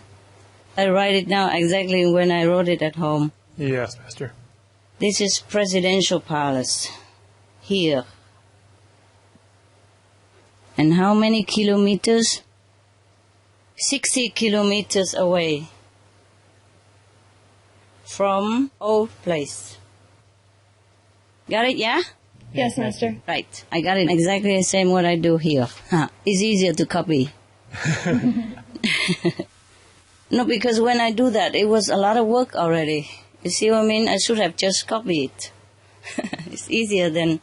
I write it now exactly when I wrote it at home. Yes, Master. This is Presidential Palace here. And how many kilometers? 60 kilometers away from old place. Got it, yeah? Yes, Master. Right. I got it exactly the same what I do here. It's easier to copy. No, because when I do that, it was a lot of work already. You see what I mean? I should have just copied it. It's easier than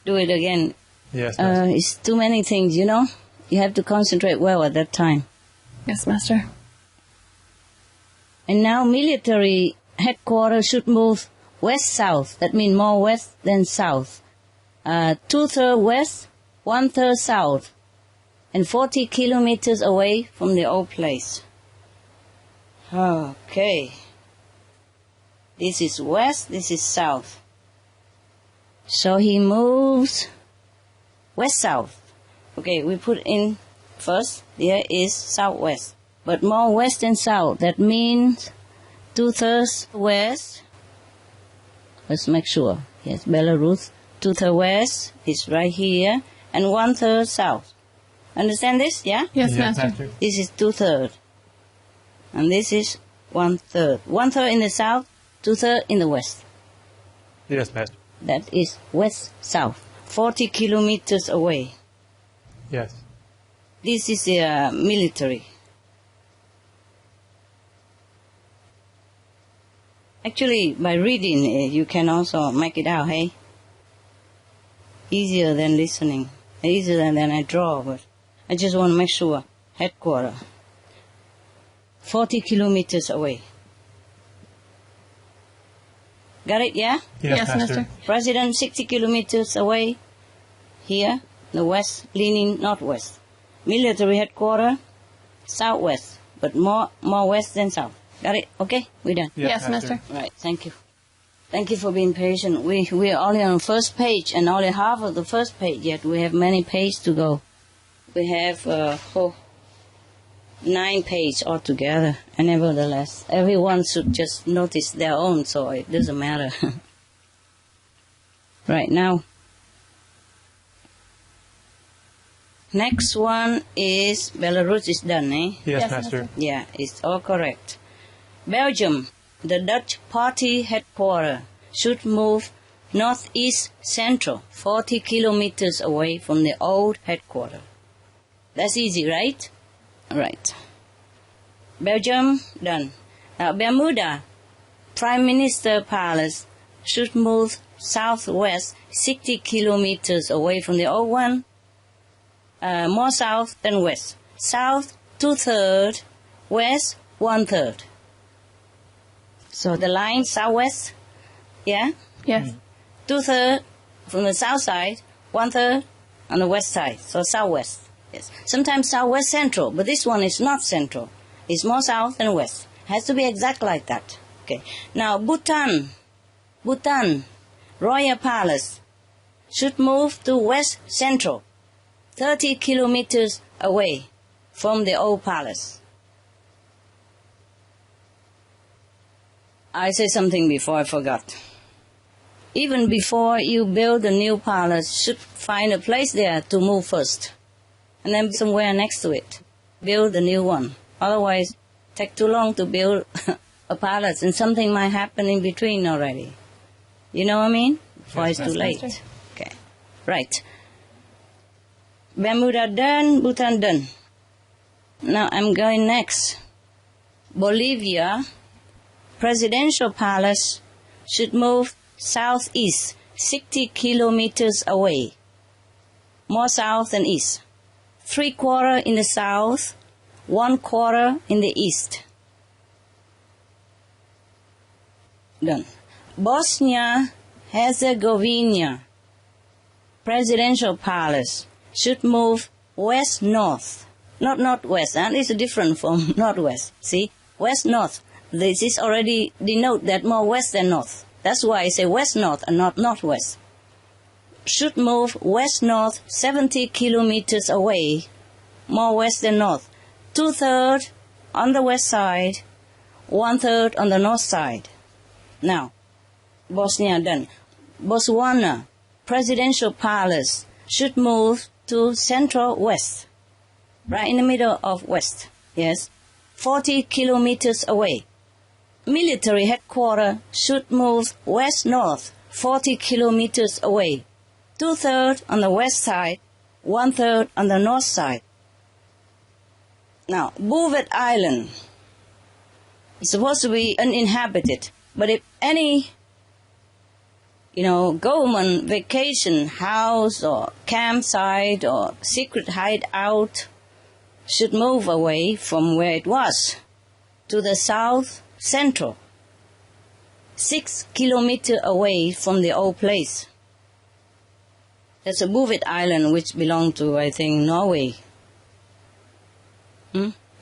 do it again. Yes, Master. It's too many things, you know? You have to concentrate well at that time. Yes, Master. And now military headquarters should move west-south. That means more west than south. 2/3 west, 1/3 south. And 40 kilometers away from the old place. Okay. This is west, this is south. So he moves west-south. Okay, we put in first, there is southwest. But more west than south. That means 2/3 west. Let's make sure. Yes, Belarus. 2/3 west is right here. And 1/3 south. Understand this? Yeah? Yes, Master. This is 2/3. And this is 1/3. 1/3 in the south, 2/3 in the west. Yes, Master. That is west-south. 40 kilometers away. Yes. This is the military. Actually, by reading, you can also make it out, hey? Easier than listening. Easier than I draw, but I just want to make sure. Headquarters. 40 kilometers away. Got it, yeah? Yes, Master. President 60 kilometers away. Here, the west, leaning northwest. Military headquarters, southwest, but more west than south. Got it? Okay, we're done. Yes, Master. Right, thank you. Thank you for being patient. We are only on the first page and only half of the first page yet. We have many pages to go. We have 9 pages altogether. And nevertheless, everyone should just notice their own, so it doesn't matter. Right now. Next one is Belarus is done, eh? Yes, Master. Yeah, it's all correct. Belgium, the Dutch party headquarters, should move northeast central, 40 kilometers away from the old headquarters. That's easy, right? Right. Belgium, done. Now, Bermuda, Prime Minister Palace, should move southwest 60 kilometers away from the old one. More south than west. South, 2/3, west, 1/3. So the line southwest, yeah? Yes. 2/3 from the south side, 1/3 on the west side, so southwest. Yes. Sometimes southwest central, but this one is not central. It's more south than west. Has to be exact like that. Okay. Now Bhutan, Royal Palace, should move to west central, 30 kilometers away from the old palace. I said something before I forgot. Even before you build a new palace, should find a place there to move first. And then somewhere next to it, build a new one. Otherwise, take too long to build a palace and something might happen in between already. You know what I mean? Before it's too late. Master. Okay. Right. Bermuda done, Bhutan done. Now I'm going next. Bolivia, Presidential Palace should move southeast, 60 kilometers away. More south than east. 3/4 in the south, 1/4 in the east. Done. Bosnia Herzegovina, Presidential Palace should move west-north. Not northwest, and it's different from northwest. See? West-north. This is already denote that more west than north. That's why I say west-north and not northwest. Should move west-north 70 kilometers away more west than north. 2/3 on the west side, 1/3 on the north side. Now, Bosnia done. Botswana, presidential palace should move to central west, right in the middle of west, yes, 40 kilometers away. Military headquarters should move west-north, 40 kilometers away. 2/3 on the west side, 1/3 on the north side. Now, Bouvet Island is supposed to be uninhabited, but if any, government vacation house or campsite or secret hideout should move away from where it was to the south central, 6 kilometers away from the old place. There's a Bouvet Island which belongs to, I think, Norway.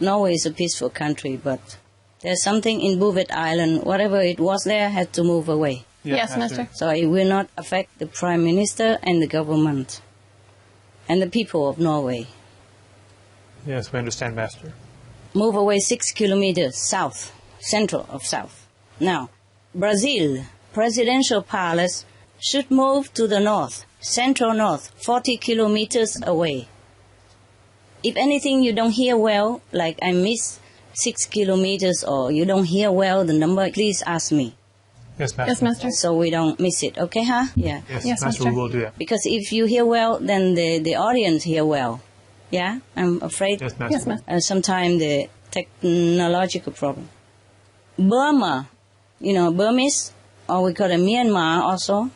Norway is a peaceful country, but there's something in Bouvet Island, whatever it was there, had to move away. Yes, Master. So it will not affect the Prime Minister and the government and the people of Norway. Yes, we understand, Master. Move away 6 kilometers south, central of south. Now, Brazil, presidential palace should move to the north, central north, 40 kilometers away. If anything you don't hear well, like I miss 6 kilometers or you don't hear well the number, please ask me. Yes, Master. Yes, Master. So we don't miss it, okay, huh? Yeah. Yes, Yes, Master, Master. we will do that. Because if you hear well, then the audience hear well. Yeah, I'm afraid Yes, Master. Yes, Master. sometimes the technological problem. Burma, Burmese, or we call it Myanmar also,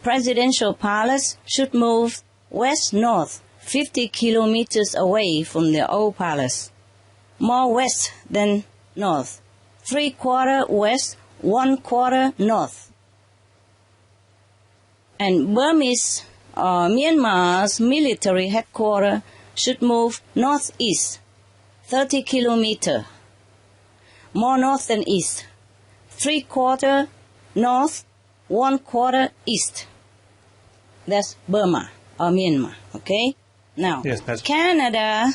presidential palace should move west-north, 50 kilometers away from the old palace. More west than north. 3/4 west, 1/4 north. And Burmese or Myanmar's military headquarters should move northeast, 30 kilometers. More north than east. 3/4 north, 1/4 east. That's Burma or Myanmar, okay? Now, Yes, Master. Canada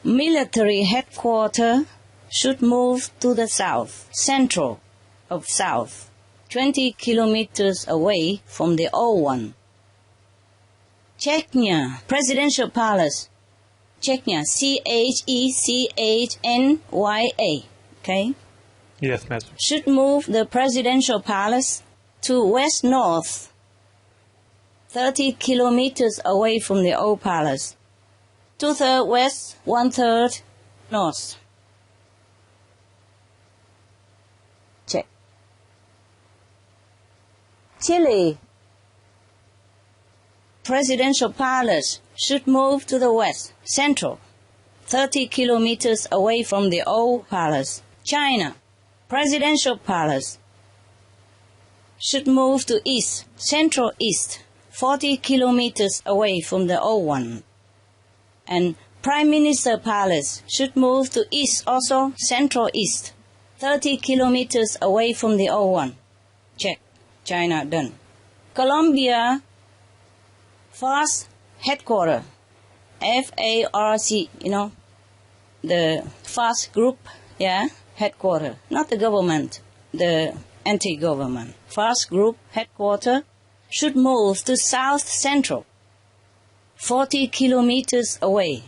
military headquarters should move to the south, central of south, 20 kilometers away from the old one. Chechnya, presidential palace, Chechnya, Chechnya, okay, Yes, Master. should move the presidential palace to west-north, 30 kilometers away from the old palace. 2/3 west, 1/3 north. Check. Chile, presidential palace should move to the west, central, 30 kilometers away from the old palace. China, presidential palace should move to east, central east, 40 kilometers away from the old one. And Prime Minister Palace should move to east also, central east, 30 kilometers away from the old one. Check. China done. Colombia, FARC headquarters, FARC, the FARC group, headquarters, not the government, the anti-government. FARC group headquarters should move to south central, 40 kilometers away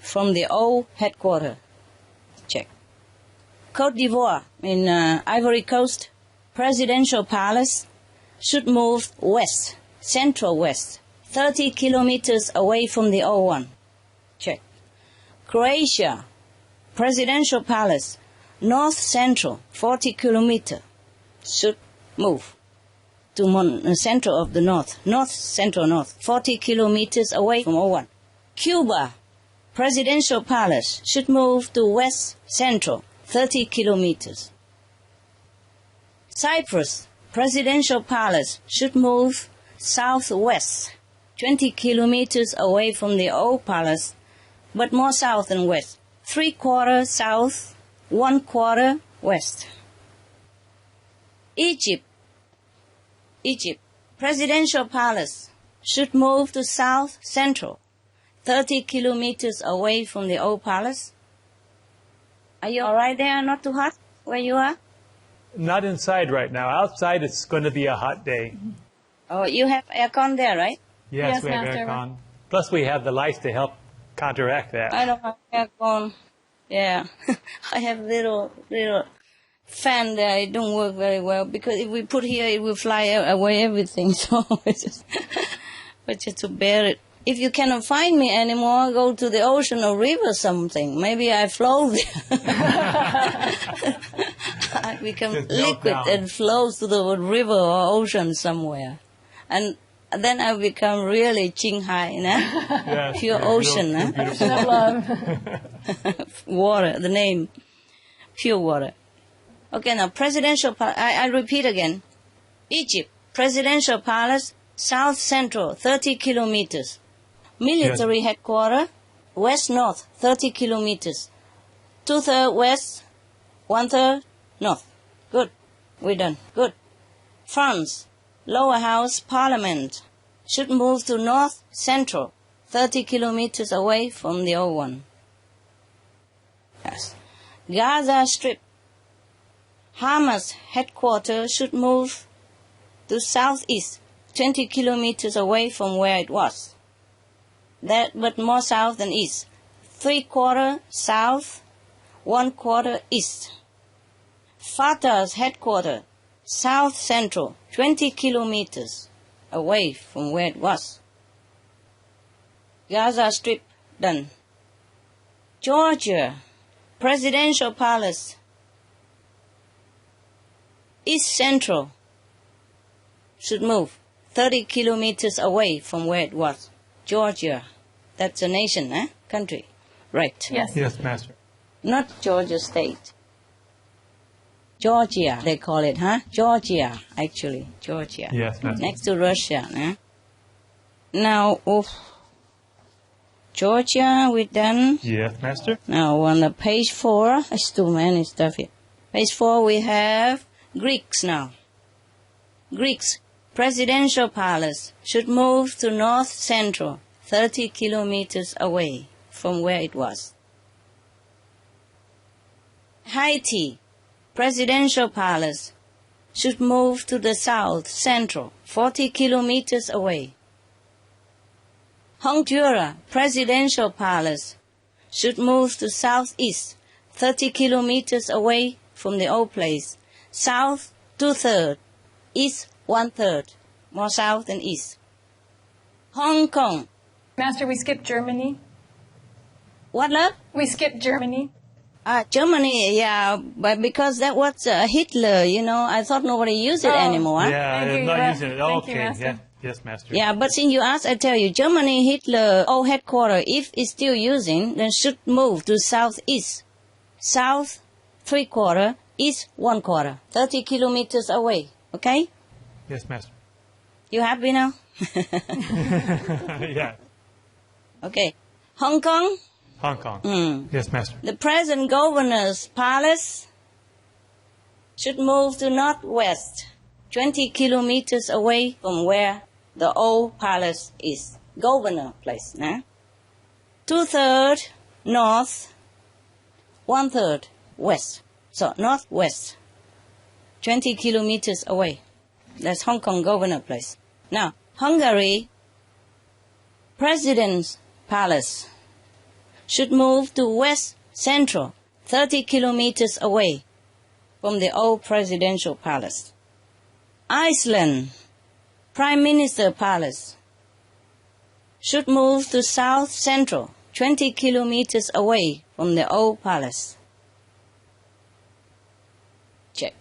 from the old headquarters. Check. Côte d'Ivoire, in Ivory Coast, presidential palace should move west, central west, 30 kilometers away from the old one. Check. Croatia, presidential palace, north central, 40 kilometers, should move to center of the north, central north, 40 kilometers away from old one. Cuba, presidential palace should move to west central, 30 kilometers. Cyprus, presidential palace should move southwest, 20 kilometers away from the old palace, but more south than west. 3/4 south, 1/4 west. Egypt, presidential palace should move to south central, 30 kilometers away from the old palace. Are you all right there? Not too hot where you are? Not inside right now. Outside it's going to be a hot day. Oh, you have aircon there, right? Yes, Yes, we have Master. aircon. Plus we have the lights to help counteract that. I don't have aircon. Yeah. I have little fan there. It don't work very well because if we put here, it will fly away everything. So but just to bear it. If you cannot find me anymore, go to the ocean or river or something. Maybe I float there. I become Just melt liquid down. and flows to the river or ocean somewhere. And then I become really Chinghai, Yes, pure yeah, ocean. you're beautiful. Of love. Water, the name, pure water. Okay, now presidential palace, I repeat again. Egypt, presidential palace, south central, 30 kilometers. Military headquarters, west-north, 30 kilometers. 2/3 west, 1/3 north. Good. We're done. Good. France, lower house, parliament, should move to north central, 30 kilometers away from the old one. Yes. Gaza Strip, Hamas headquarters should move to southeast, 20 kilometers away from where it was. That, but more south than east. 3/4 south, 1/4 east. Fatah's headquarters, south central, 20 kilometers away from where it was. Gaza Strip, done. Georgia, presidential palace, east central, should move 30 kilometers away from where it was. Georgia, that's a nation, country. Right. Yes. Yes, Master. Not Georgia State. Georgia, they call it, Georgia, actually, Georgia. Yes, Master. Next to Russia, Now, Georgia, we're done. Yes, Master. Now, on the page 4, it's too many stuff here. Page 4, we have Greeks now. Greeks, presidential palace, should move to north central, 30 kilometers away from where it was. Haiti, presidential palace, should move to the south central, 40 kilometers away. Honduras, presidential palace, should move to southeast, 30 kilometers away from the old place. South, 2/3, east, 1/3, more south than east. Hong Kong, Master, we skipped Germany. what, love? We skipped Germany. Germany, yeah, but because that was Hitler, I thought nobody used it Oh. anymore. Yeah, Thank I'm you, not yeah. using it. Thank you, Okay, Master. yeah. Yes, Master. Yeah, but since you asked, I tell you, Germany, Hitler, old headquarters, if it's still using, then should move to southeast. South, 3/4, east, 1/4, 30 kilometers away. Okay? Yes, Master. You happy now? Yeah. Okay. Hong Kong, Hong Kong. Yes, Master. the present governor's palace should move to northwest, 20 kilometers away from where the old palace is. Governor place, 2/3 north, 1/3 west. So northwest, 20 kilometers away. That's Hong Kong governor place. Now, Hungary, president's palace should move to west central, 30 kilometers away from the old presidential palace. Iceland, prime minister palace should move to south central, 20 kilometers away from the old palace. Check.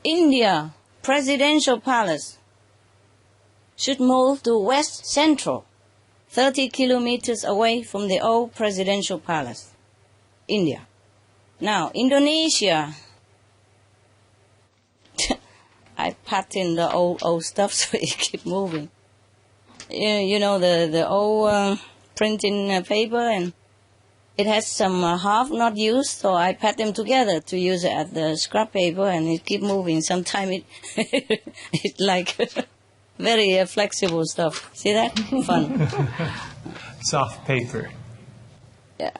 India, presidential palace should move to west central, 30 kilometers away from the old presidential palace. India. Now, Indonesia. I packed in the old stuff so it keep moving. The old printing paper, and it has some half not used, so I pat them together to use it as the scrap paper, and it keep moving. Sometimes it like Very flexible stuff. See that? Fun. Soft paper. Yeah.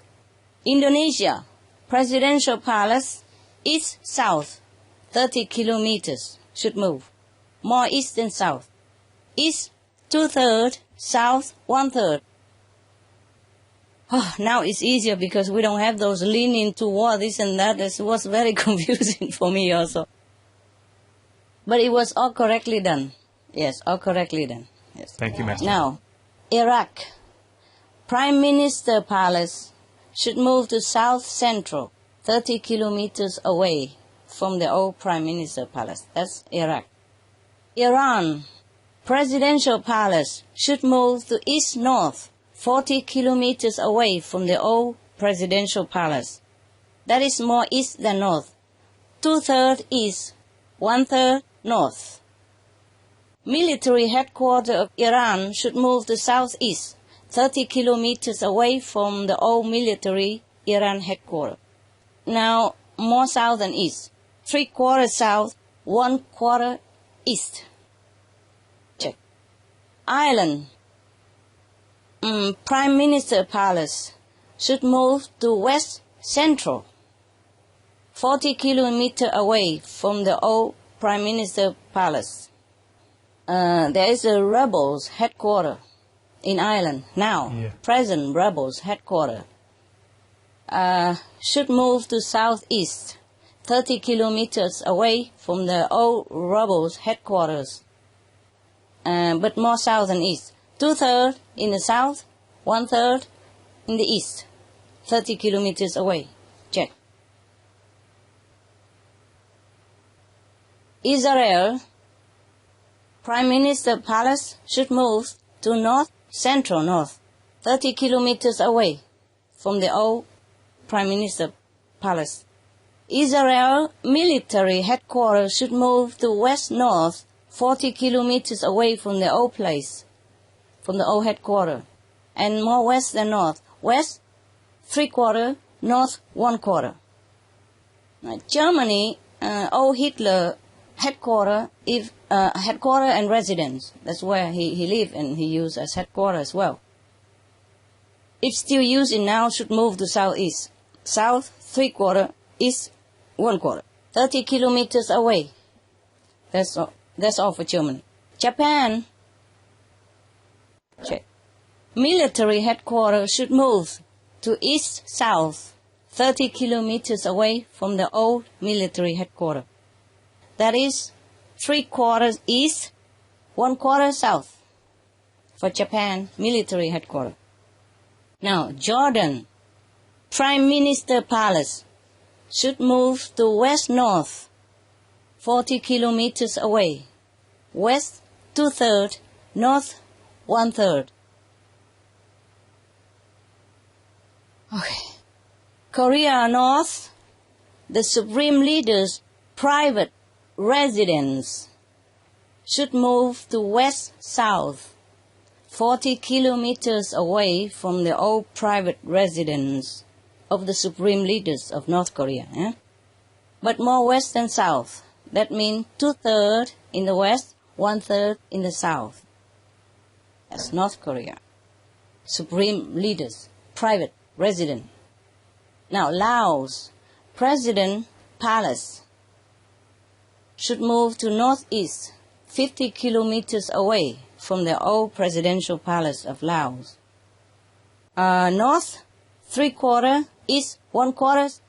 Indonesia, presidential palace, east-south, 30 kilometers, should move. More east than south. East, 2/3, south, 1/3. Oh, now it's easier because we don't have those leaning toward this and that. It was very confusing for me also. But it was all correctly done. Yes, all correctly done. Yes. Thank you, Master. Now, Iraq, Prime Minister Palace should move to South Central, 30 kilometers away from the old Prime Minister Palace. That's Iraq. Iran, Presidential Palace should move to East North, 40 kilometers away from the old Presidential Palace. That is more east than north. 2/3 east, 1/3 north. Military headquarters of Iran should move to southeast, 30 kilometers away from the old military Iran headquarters. Now, more south than east. 3/4 south, 1/4 east. Check. Ireland. Prime Minister Palace should move to west central, 40 kilometers away from the old Prime Minister Palace. There is a rebels headquarters in Ireland now. Yeah. Present rebels headquarters should move to southeast, 30 kilometers away from the old rebels headquarters, but more south than east. 2/3 in the south, 1/3 in the east, 30 kilometers away. Check. Israel, Prime Minister Palace should move to north central north, 30 kilometers away from the old Prime Minister Palace. Israel military headquarters should move to west north, 40 kilometers away from the old place, from the old headquarters, and more west than north. West, 3/4, north, 1/4. Germany, old Hitler headquarters, headquarters and residence. That's where he lived and he used as headquarters as well. If still using now, should move to southeast. South, 3/4, east, 1/4. 30 kilometers away. That's all for Germany. Japan. Check. Military headquarters should move to east-south, 30 kilometers away from the old military headquarters. That is 3/4 east, 1/4 south for Japan military headquarters. Now, Jordan, Prime Minister Palace should move to west-north, 40 kilometers away. West, 2/3, north, 1/3. Okay. Korea North, the Supreme Leader's private residence should move to west-south, 40 kilometers away from the old private residence of the Supreme Leaders of North Korea. But more west than south. That means 2/3 in the west, 1/3 in the south. That's North Korea. Supreme Leaders, private residence. Now, Laos, President Palace should move to northeast, 50 kilometers away from the old presidential palace of Laos. North, 3/4, east, 1/4.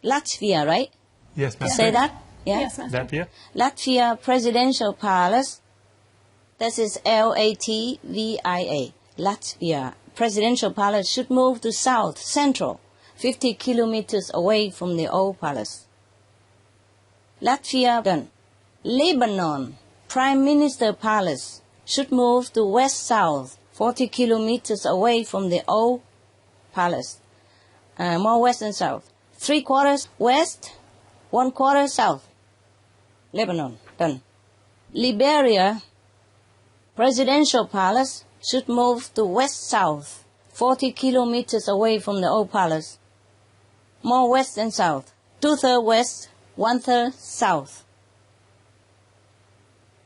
Latvia, right? Yes, Master. Say that? Yeah? Yes, Master. Latvia? Latvia Presidential Palace. This is Latvia. Latvia Presidential Palace should move to south, central, 50 kilometers away from the old palace. Latvia done. Lebanon Prime Minister Palace should move to west-south, 40 kilometers away from the old palace. More west and south. 3/4 west, 1/4 south. Lebanon, done. Liberia Presidential Palace should move to west-south, 40 kilometers away from the old palace. More west and south. 2/3 west, 1/3 south.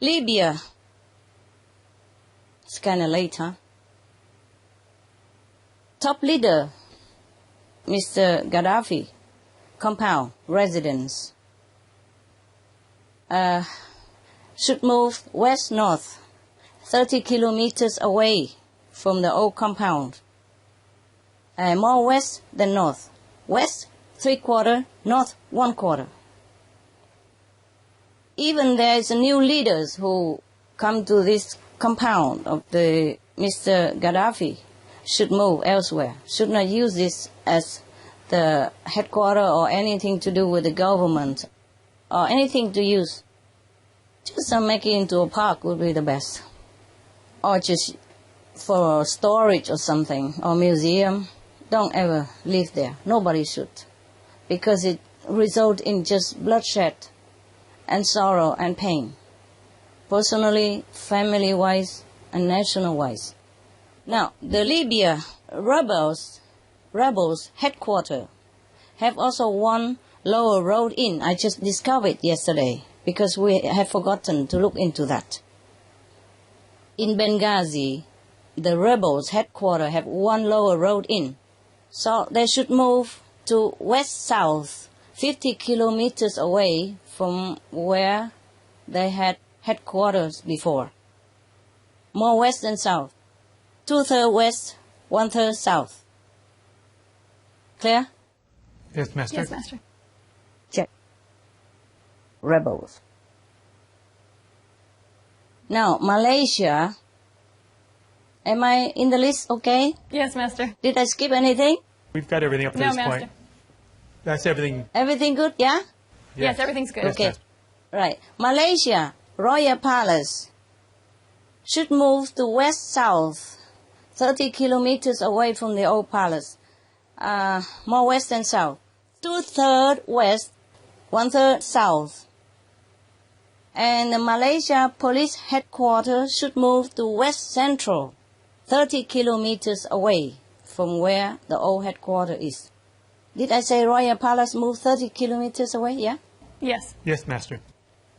Libya. It's kind of late, huh? Top leader, Mr. Gaddafi, compound, residence. Should move west-north, 30 kilometers away from the old compound. More west than north. West, 3/4, north, 1/4. Even there is a new leaders who come to this compound of the Mr. Gaddafi should move elsewhere, should not use this as the headquarters or anything to do with the government or anything to use. Just make it into a park would be the best. Or just for storage or something, or museum. Don't ever live there. Nobody should. Because it results in just bloodshed and sorrow and pain. Personally, family-wise, and national-wise. Now, the Libya rebels headquarters have also one lower road in. I just discovered yesterday because we have forgotten to look into that. In Benghazi, the rebels headquarters have one lower road in. So they should move to west-south, 50 kilometers away from where they had headquarters before. More west than south. 2/3 west, 1/3 south. Clear? Yes, Master. Yes, Master. Check. Rebels. Now, Malaysia. Am I in the list okay? Yes, Master. Did I skip anything? We've got everything up to No, this Master. point. That's everything. Everything good, yeah? Yes, everything's good. Yes, Okay. Master. Right. Malaysia, Royal Palace should move to west-south, 30 kilometers away from the old palace. More west than south. 2/3 west, 1/3 south. And the Malaysia police headquarters should move to west-central, 30 kilometers away from where the old headquarters is. Did I say Royal Palace move 30 kilometers away? Yeah? Yes. Yes, Master.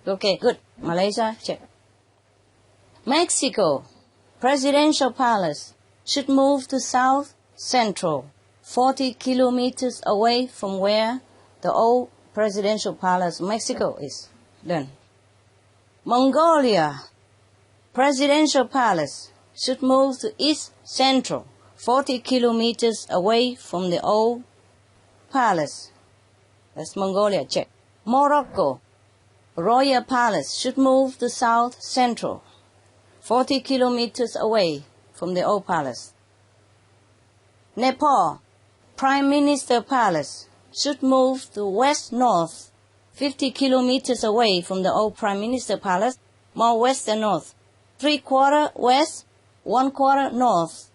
Okay, good. Malaysia, check. Mexico, Presidential Palace should move to south central, 40 kilometers away from where the old Presidential Palace, Mexico, is. Done. Mongolia, Presidential Palace should move to east central, 40 kilometers away from the old palace. That's Mongolia, check. Morocco, Royal Palace should move to south central, 40 kilometers away from the old palace. Nepal, Prime Minister Palace should move to west-north, 50 kilometers away from the old Prime Minister Palace, more west than north. 3/4 west, 1/4 north.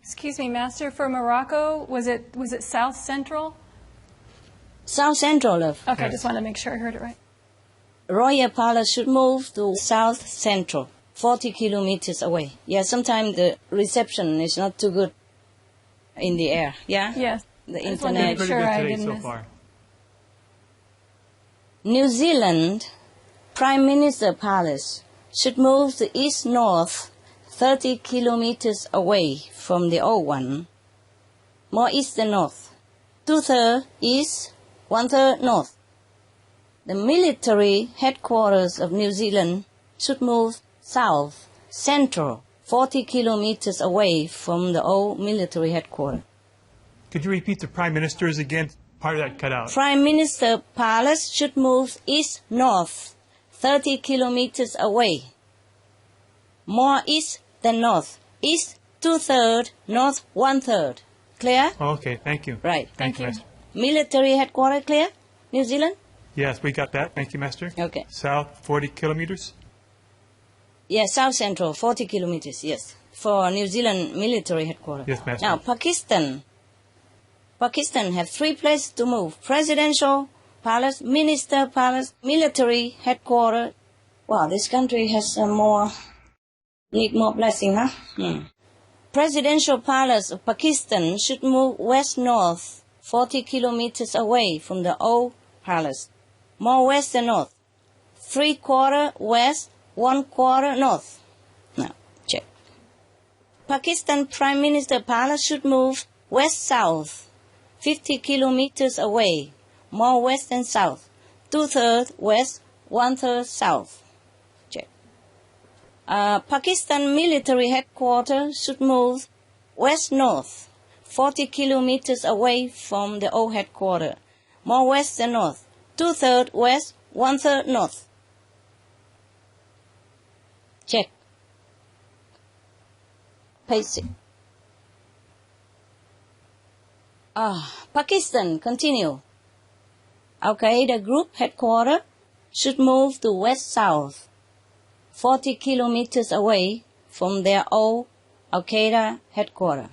Excuse me, Master. For Morocco, was it South Central? South central, love. Okay, Yes. just wanted to make sure I heard it right. Royal Palace should move to south central, 40 kilometers away. Yeah, sometimes the reception is not too good in the air. Yeah? Yes. The I just wanted to internet. make Pretty sure good I today didn't so miss. far. New Zealand Prime Minister Palace should move to east-north, 30 kilometers away from the old one. More east than north. 2/3 east, 1/3 north. The military headquarters of New Zealand should move south, central, 40 kilometers away from the old military headquarters. Could you repeat the Prime Ministers again? Part of that cut out. Prime Minister Palace should move east-north, 30 kilometers away. More east than north. East 2/3, north 1/3. Clear? Oh, okay, thank you. Right. Thank you. Master. Military headquarters clear? New Zealand? Yes, we got that. Thank you, Master. Okay. South, 40 kilometers. Yes, south central, 40 kilometers, yes. For New Zealand military headquarters. Yes, Master. Now, Pakistan. Pakistan have 3 places to move. Presidential Palace, Minister Palace, military headquarters. Wow, this country has need more blessing, huh? Presidential Palace of Pakistan should move west-north, 40 kilometers away from the old palace. More west than north. 3/4 west, 1/4 north. Now, check. Pakistan Prime Minister Palace should move west-south, 50 kilometers away, more west than south, 2/3 west, 1/3 south. Check. Pakistan military headquarters should move west-north, 40 kilometers away from the old headquarters, more west than north, 2/3 west, 1/3 north. Check. Paste it. Pakistan, continue. Al-Qaeda group headquarters should move to west-south, 40 kilometers away from their old Al-Qaeda headquarters.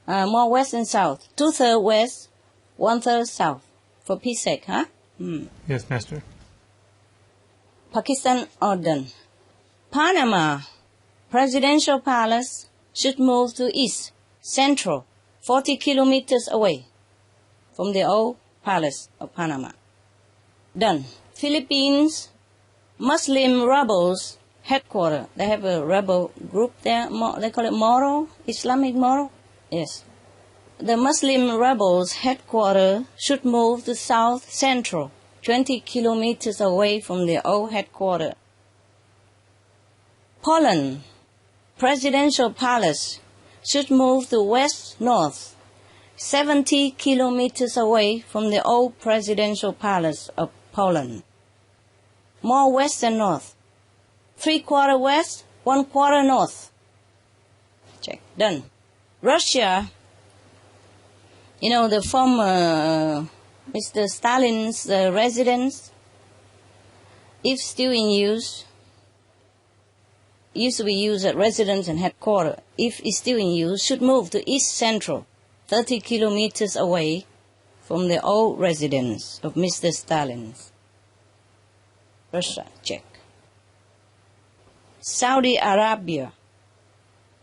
More west and south, 2/3 west, 1/3 south. For peace sake, huh? Yes, Master. Pakistan order. Panama Presidential Palace should move to east, central, 40 kilometers away from the old Palace of Panama. Done. Philippines Muslim rebels headquarters. They have a rebel group there. They call it Moro, Islamic Moro. Yes. The Muslim rebels headquarters should move to south central, 20 kilometers away from the old headquarters. Poland Presidential Palace should move to west-north, 70 kilometers away from the old Presidential Palace of Poland. More west than north, 3/4 west, 1/4 north. Check. Done. Russia, the former Mr. Stalin's residence, if still in use, used to be used at residence and headquarters, if it's still in use, should move to east central, 30 kilometers away from the old residence of Mr. Stalin's. Russia, check. Saudi Arabia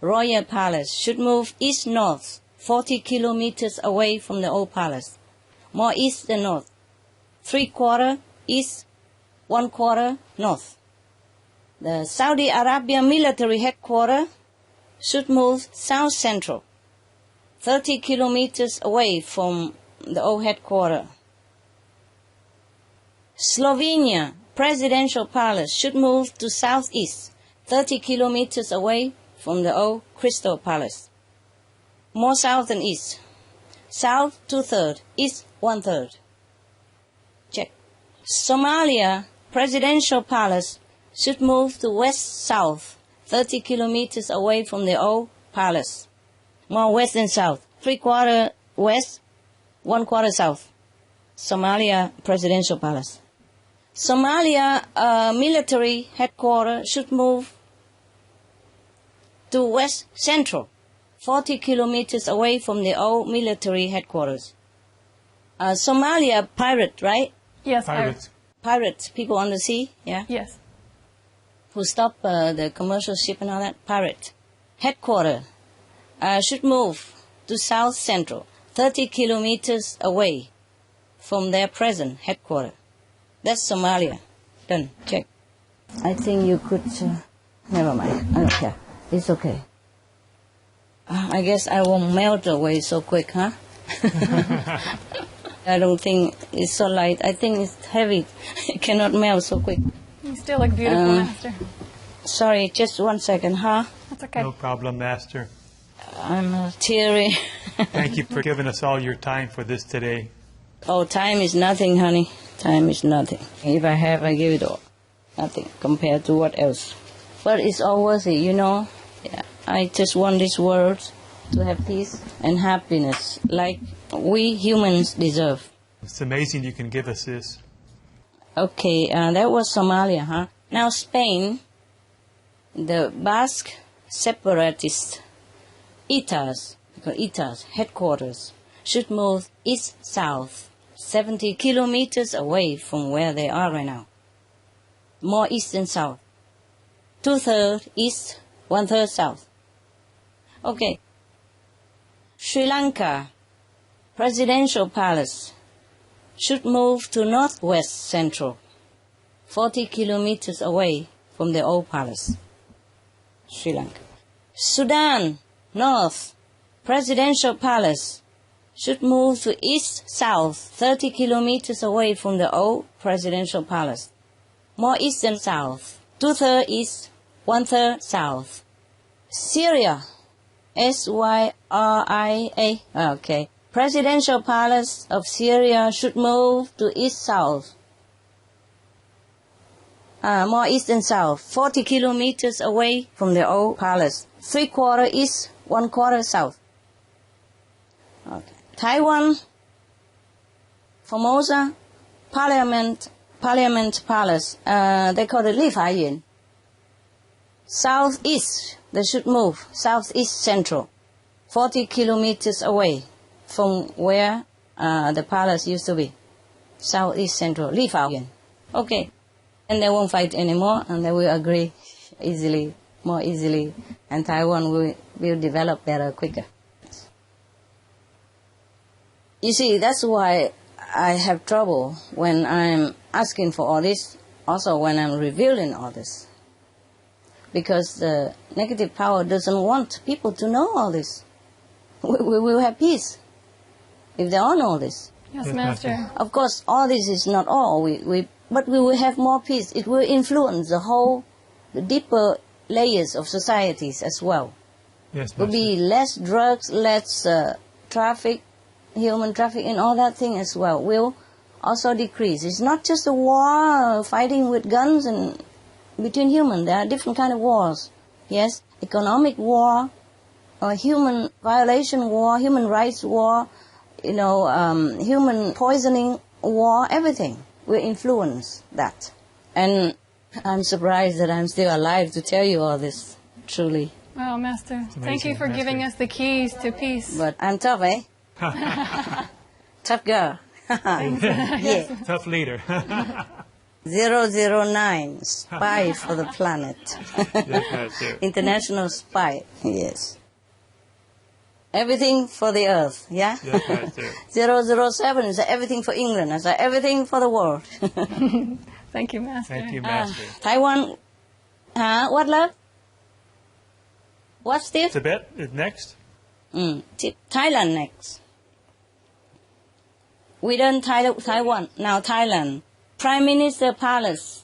Royal Palace should move east-north, 40 kilometers away from the old palace, more east than north, 3/4 east, 1/4 north. The Saudi Arabia military headquarters should move south central, 30 kilometers away from the old headquarters. Slovenia Presidential Palace should move to southeast, 30 kilometers away from the old Crystal Palace. More south than east. South 2/3, east 1/3. Check. Somalia Presidential Palace should move to west-south, 30 kilometers away from the old palace. More west than south, 3/4 west, 1/4 south. Somalia Presidential Palace. Somalia military headquarters should move to west central, 40 kilometers away from the old military headquarters. Somalia pirate, right? Yes, Pirates. Pirates, people on the sea, yeah? Yes. Who stop the commercial ship and all that, pirate. Headquarters should move to south central, 30 kilometers away from their present headquarters. That's Somalia. Done. Check. I think you could... never mind. I don't care. It's okay. I guess I won't melt away so quick, huh? I don't think it's so light. I think it's heavy. It cannot melt so quick. You still look beautiful, Master. Sorry, just 1 second, huh? That's okay. No problem, Master. I'm teary. Thank you for giving us all your time for this today. Oh, time is nothing, honey. Time is nothing. If I have, I give it all. Nothing compared to what else. But it's all worth it, Yeah. I just want this world to have peace and happiness like we humans deserve. It's amazing you can give us this. Okay, that was Somalia, huh? Now Spain, the Basque separatist ETAs headquarters should move east-south, 70 kilometers away from where they are right now. More east than south. 2/3 east, 1/3 south. Okay. Sri Lanka Presidential Palace should move to northwest central, 40 kilometers away from the old palace. Sri Lanka. Sudan, north, presidential palace should move to east-south, 30 kilometers away from the old presidential palace. More east than south, 2/3 east, 1/3 south. Syria, Syria, okay. Presidential palace of Syria should move to east-south. More east than south, 40 kilometers away from the old palace. 3/4 east, 1/4 south. Okay. Taiwan, Formosa, Parliament Palace. They call it Li Faiyuan. Southeast, they should move. Southeast central, 40 kilometers away from where the palace used to be. Southeast central, Li Faiyuan. Okay. And they won't fight anymore, and they will agree easily, more easily, and Taiwan will develop better, quicker. You see, that's why I have trouble when I'm asking for all this, also when I'm revealing all this. Because the negative power doesn't want people to know all this. We will have peace if they all know this. Yes, Master. Of course, all this is not all, but we will have more peace. It will influence the deeper layers of societies as well. Yes, There will be less drugs, less human traffic, and all that thing as well will also decrease. It's not just a war, fighting with guns and between humans. There are different kind of wars. Yes, economic war, or human violation war, human rights war, human poisoning war, everything will influence that. And I'm surprised that I'm still alive to tell you all this, truly. Wow, Master. Thank you for giving us the keys to peace. But I'm tough, eh? Tough girl. Yeah. Tough leader. 009, spy for the planet. Yes, Master. International spy, yes. Everything for the earth, yeah? Yes, Master. 007 is everything for England. I said everything for the world. Thank you, Master. Thank you, Master. Taiwan, what, love? What's this? Tibet is next. Thailand next. We done Taiwan, now Thailand. Prime Minister Palace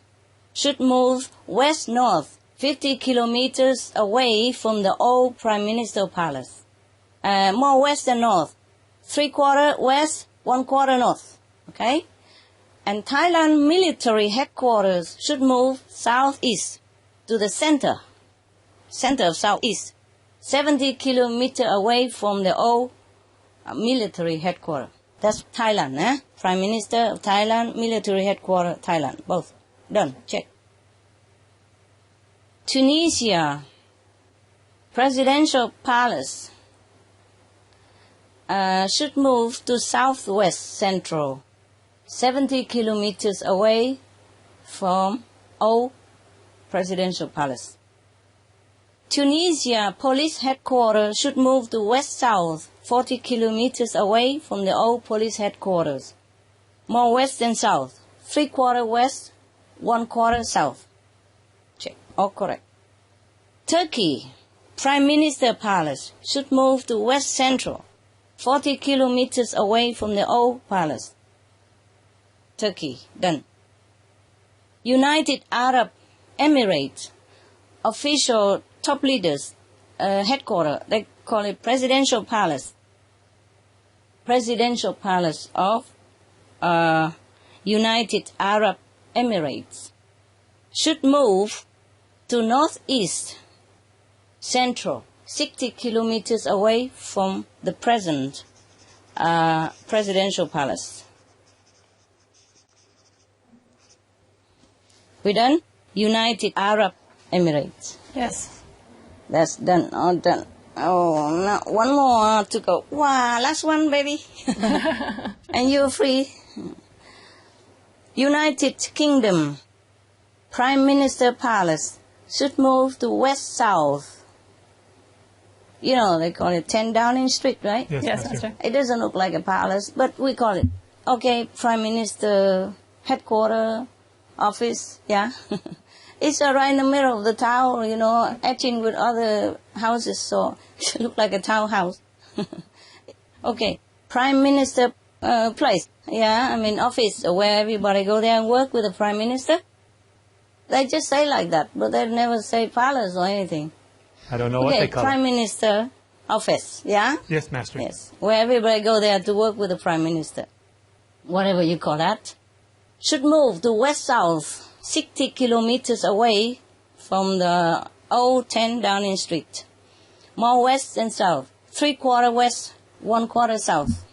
should move west-north, 50 kilometers away from the old Prime Minister Palace. More west than north. 3/4 west, 1/4 north. Okay? And Thailand military headquarters should move southeast to the center of southeast. 70 kilometers away from the old military headquarters. That's Thailand, eh? Prime Minister of Thailand, military headquarters, Thailand. Both. Done. Check. Tunisia, presidential palace should move to southwest central, 70 kilometers away from old presidential palace. Tunisia police headquarters should move to west-south, 40 kilometers away from the old police headquarters. More west than south, 3/4 west, 1/4 south. Check, all correct. Turkey, Prime Minister Palace should move to west central, 40 kilometers away from the old palace. Turkey, done. United Arab Emirates, official top leaders, headquarters, they call it Presidential Palace. Presidential Palace of United Arab Emirates should move to northeast central, 60 kilometers away from the present Presidential Palace. We done? United Arab Emirates. Yes. That's done, all done. Oh, now one more to go. Wow, last one, baby. And you're free. United Kingdom, Prime Minister Palace should move to west-south. You know, they call it 10 Downing Street, right? Yes, Master. It doesn't look like a palace, but we call it. Okay, Prime Minister headquarters office, yeah. It's right in the middle of the town, etching with other houses, so it looks like a townhouse. Okay, Prime Minister place, office where everybody go there and work with the Prime Minister. They just say like that, but they never say palace or anything. I don't know what they call Prime it. Minister office, yeah? Yes, Master. Yes, where everybody go there to work with the Prime Minister. Whatever you call that. Should move to west-south, 60 kilometers away from the old 10 Downing Street. More west than south. 3/4 west, 1/4 south.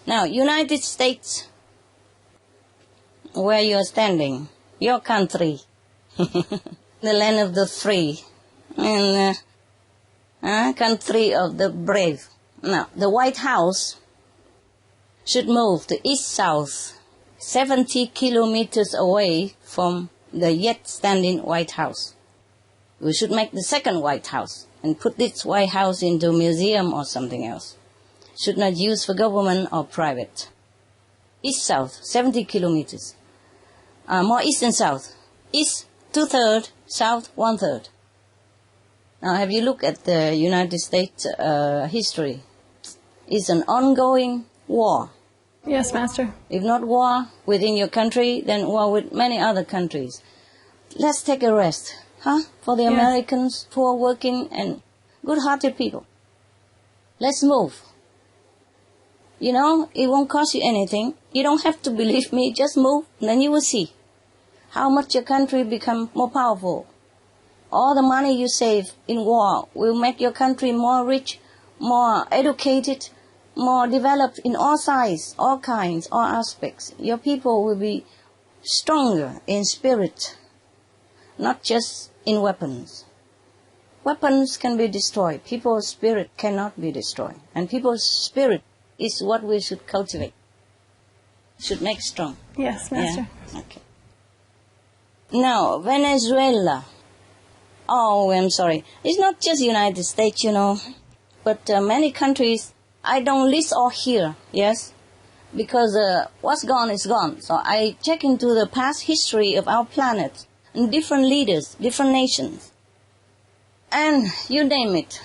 Now, United States, where you're standing, your country, the land of the free, and country of the brave. Now, the White House should move to east-south, 70 kilometers away from the yet standing White House. We should make the second White House and put this White House into a museum or something else. Should not use for government or private. East-south, 70 kilometers. More east than south. East, 2/3, south, 1/3. Now, have you looked at the United States history? It's an ongoing war. Yes, Master. If not war within your country, then war with many other countries. Let's take a rest, for the Yes. Americans, poor working and good-hearted people. Let's move. It won't cost you anything. You don't have to believe me. Just move, and then you will see how much your country become more powerful. All the money you save in war will make your country more rich, more educated, more developed in all sides, all kinds, all aspects. Your people will be stronger in spirit, not just in weapons. Weapons can be destroyed. People's spirit cannot be destroyed. And people's spirit is what we should cultivate, should make strong. Yes, Master. Yeah? Okay. Now, Venezuela. Oh, I'm sorry. It's not just United States, but many countries. I don't list all here, yes, because what's gone is gone. So I check into the past history of our planet and different leaders, different nations. And you name it.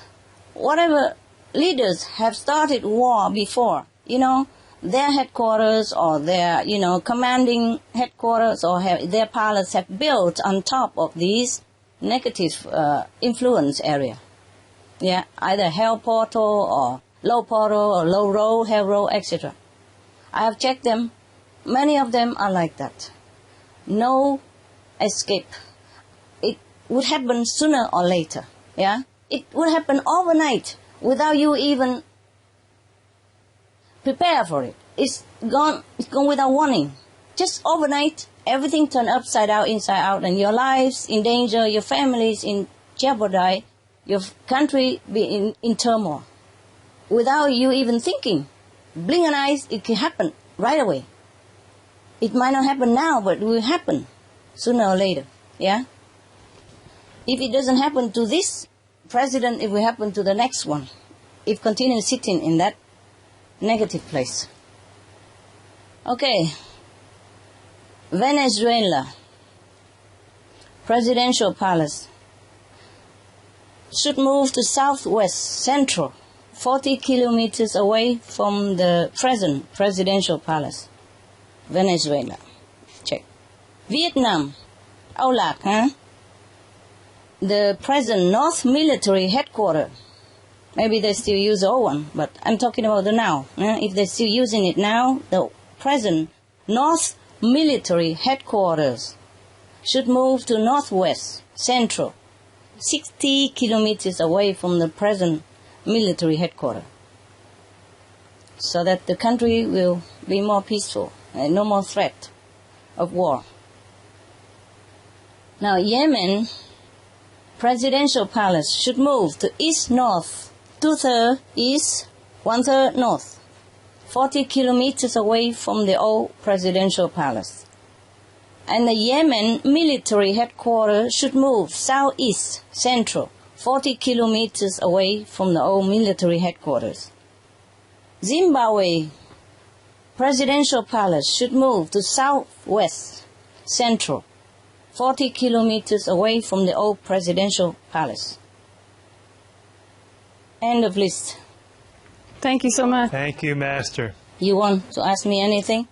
Whatever leaders have started war before, their headquarters or their, commanding headquarters or their palace have built on top of these negative influence area. Yeah, either hell portal or low portal or low road, hell road, etc. I have checked them. Many of them are like that. No escape. It would happen sooner or later. Yeah, it would happen overnight without you even prepare for it. It's gone without warning. Just overnight, everything turned upside down, inside out, and your lives in danger, your families in jeopardy, your country be in turmoil. Without you even thinking. Blink an eye, it can happen right away. It might not happen now, but it will happen sooner or later. Yeah? If it doesn't happen to this president, it will happen to the next one. If continue sitting in that negative place. Okay. Venezuela. Presidential palace. Should move to southwest, central. 40 kilometers away from the present presidential palace. Venezuela. Check. Vietnam. Âu Lạc, The present North Military Headquarters. Maybe they still use the old one, but I'm talking about the now. If they're still using it now, the present North Military Headquarters should move to northwest, central, 60 kilometers away from the present military headquarters, so that the country will be more peaceful and no more threat of war. Now, Yemen presidential palace should move to east-north, 2/3 east, 1/3 north, 40 kilometers away from the old presidential palace. And the Yemen military headquarters should move southeast, central, 40 kilometers away from the old military headquarters. Zimbabwe presidential palace should move to southwest, Central, 40 kilometers away from the old presidential palace. End of list. Thank you so much. Thank you, Master. You want to ask me anything?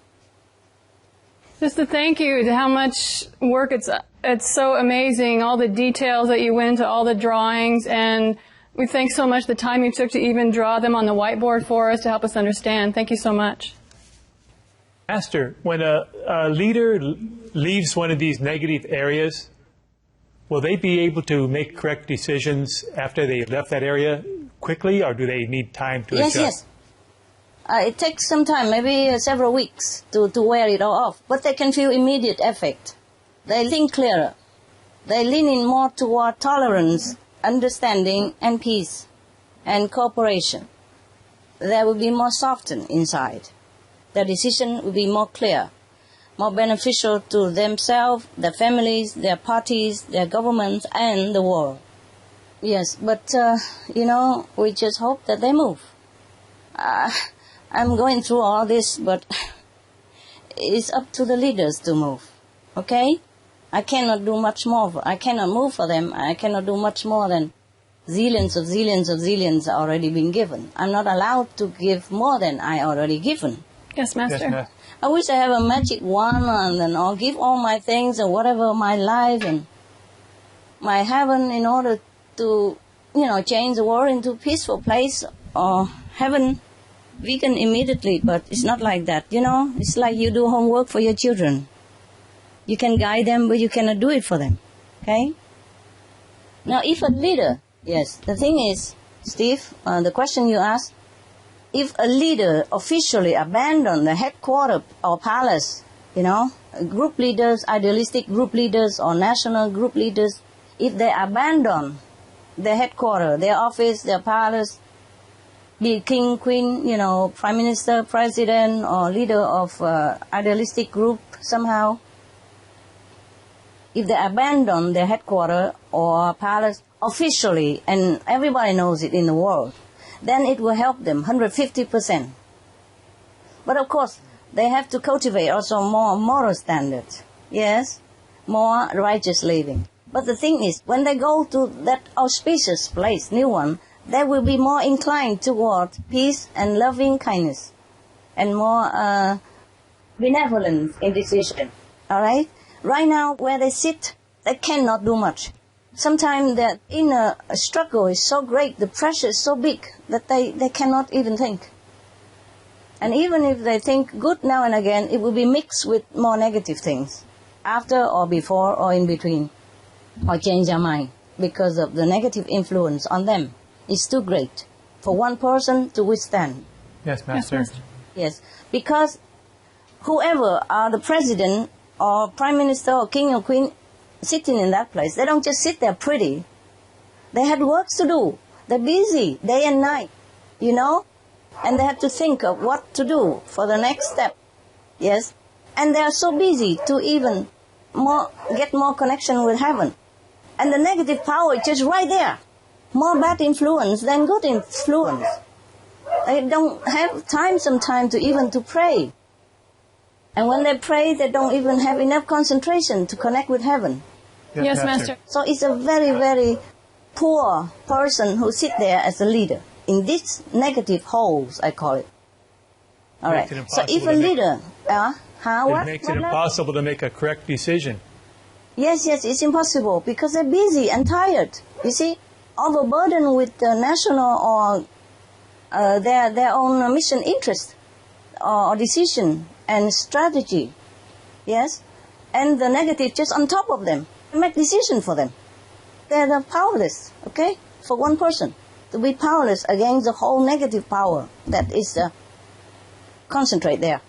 Just to thank you to how much work it's so amazing, all the details that you went into, all the drawings, and we thank so much the time you took to even draw them on the whiteboard for us to help us understand. Thank you so much. Master, when a leader leaves one of these negative areas, will they be able to make correct decisions after they left that area quickly, or do they need time to adjust? Yes. It takes some time, maybe several weeks to wear it all off, but they can feel immediate effect. They think clearer. They lean in more toward tolerance, understanding, and peace, and cooperation. They will be more softened inside. Their decision will be more clear, more beneficial to themselves, their families, their parties, their governments, and the world. Yes, but, we just hope that they move. I'm going through all this, but it's up to the leaders to move, okay? I cannot do much more. I cannot move for them. I cannot do much more than zillions already been given. I'm not allowed to give more than I already given. Yes, Master. Yes, Master. I wish I have a magic wand and then I'll give all my things and whatever, my life and my heaven in order to, change the world into a peaceful place or heaven vegan immediately, but it's not like that, It's like you do homework for your children. You can guide them, but you cannot do it for them, okay? Now, if a leader, yes, the thing is, Steve, the question you asked, if a leader officially abandoned the headquarters or palace, group leaders, idealistic group leaders or national group leaders, if they abandon their headquarters, their office, their palace, be it king, queen, prime minister, president, or leader of idealistic group somehow, if they abandon their headquarters or palace officially, and everybody knows it in the world, then it will help them 150%. But of course, they have to cultivate also more moral standards. Yes, more righteous living. But the thing is, when they go to that auspicious place, new one, they will be more inclined toward peace and loving kindness and more benevolence in decision. All right? Right now, where they sit, they cannot do much. Sometimes their inner struggle is so great, the pressure is so big, that they cannot even think. And even if they think good now and again, it will be mixed with more negative things, after or before or in between, or change their mind, because of the negative influence on them. It's too great for one person to withstand. Yes, Master. Yes, Master. Yes, because whoever are the president or prime minister or king or queen sitting in that place, they don't just sit there pretty. They had works to do. They're busy day and night, and they have to think of what to do for the next step. Yes, and they are so busy to even get more connection with heaven. And the negative power is just right there. More bad influence than good influence. They don't have time sometimes to pray. And when they pray, they don't even have enough concentration to connect with heaven. Yes, Master. So it's a very, very poor person who sit there as a leader in these negative holes, I call it. All right. So if a leader, it makes it impossible to make a correct decision. Yes, it's impossible because they're busy and tired. You see, overburdened with the national or their own mission interest or decision and strategy. Yes, and the negative just on top of them. Make decision for them. They're powerless, okay, for one person to be powerless against the whole negative power that is concentrate there.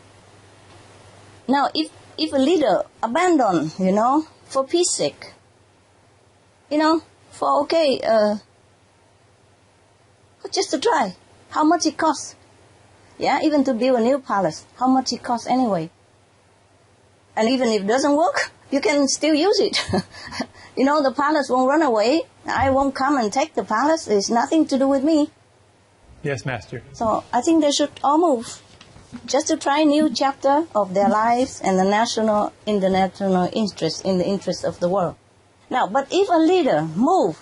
Now, if a leader abandon, for peace sake, for just to try, how much it costs? Yeah, even to build a new palace, how much it costs anyway? And even if it doesn't work, you can still use it. The palace won't run away. I won't come and take the palace. It's nothing to do with me. Yes, Master. So I think they should all move. just to try new chapter of their lives and the national, international interest in the interest of the world. Now, but if a leader move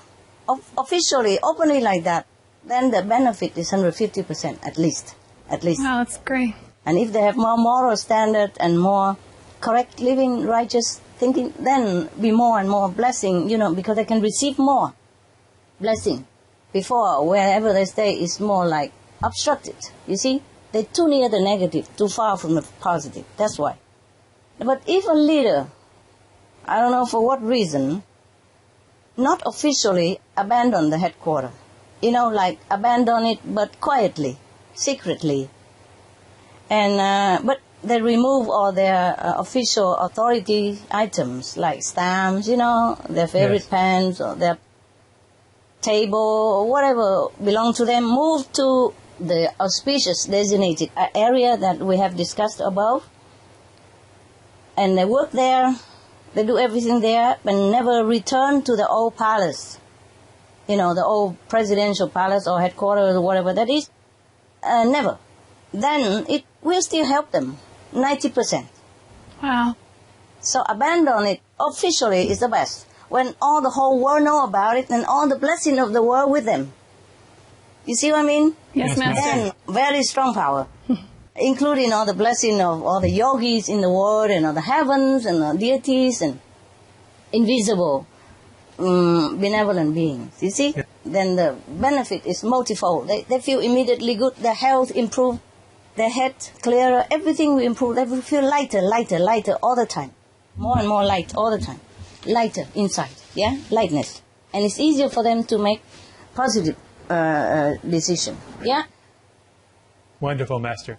officially, openly like that, then the benefit is 150% at least. At least. Wow, that's great. And if they have more moral standard and more correct living, righteous thinking, then be more and more blessing, because they can receive more blessing. Before, wherever they stay is more like obstructed. You see? They're too near the negative, too far from the positive. That's why. But if a leader, I don't know for what reason, not officially abandon the headquarters, like abandon it but quietly, secretly, and but they remove all their official authority items like stamps, their favorite pens or their table or whatever belong to them, move to the auspicious designated area that we have discussed above, and they work there, they do everything there, but never return to the old palace, the old presidential palace or headquarters or whatever that is, never. Then it will still help them, 90%. Wow. So abandon it officially is the best. When all the whole world know about it, and all the blessing of the world with them. You see what I mean? Yes, Master. Then very strong power, including all the blessing of all the yogis in the world and all the heavens and the deities and invisible benevolent beings. You see? Yeah. Then the benefit is multifold. They feel immediately good. Their health improve. Their head clearer. Everything will improve. They will feel lighter all the time. More and more light all the time. Lighter inside. Yeah? Lightness. And it's easier for them to make positive decision. Yeah? Wonderful, Master.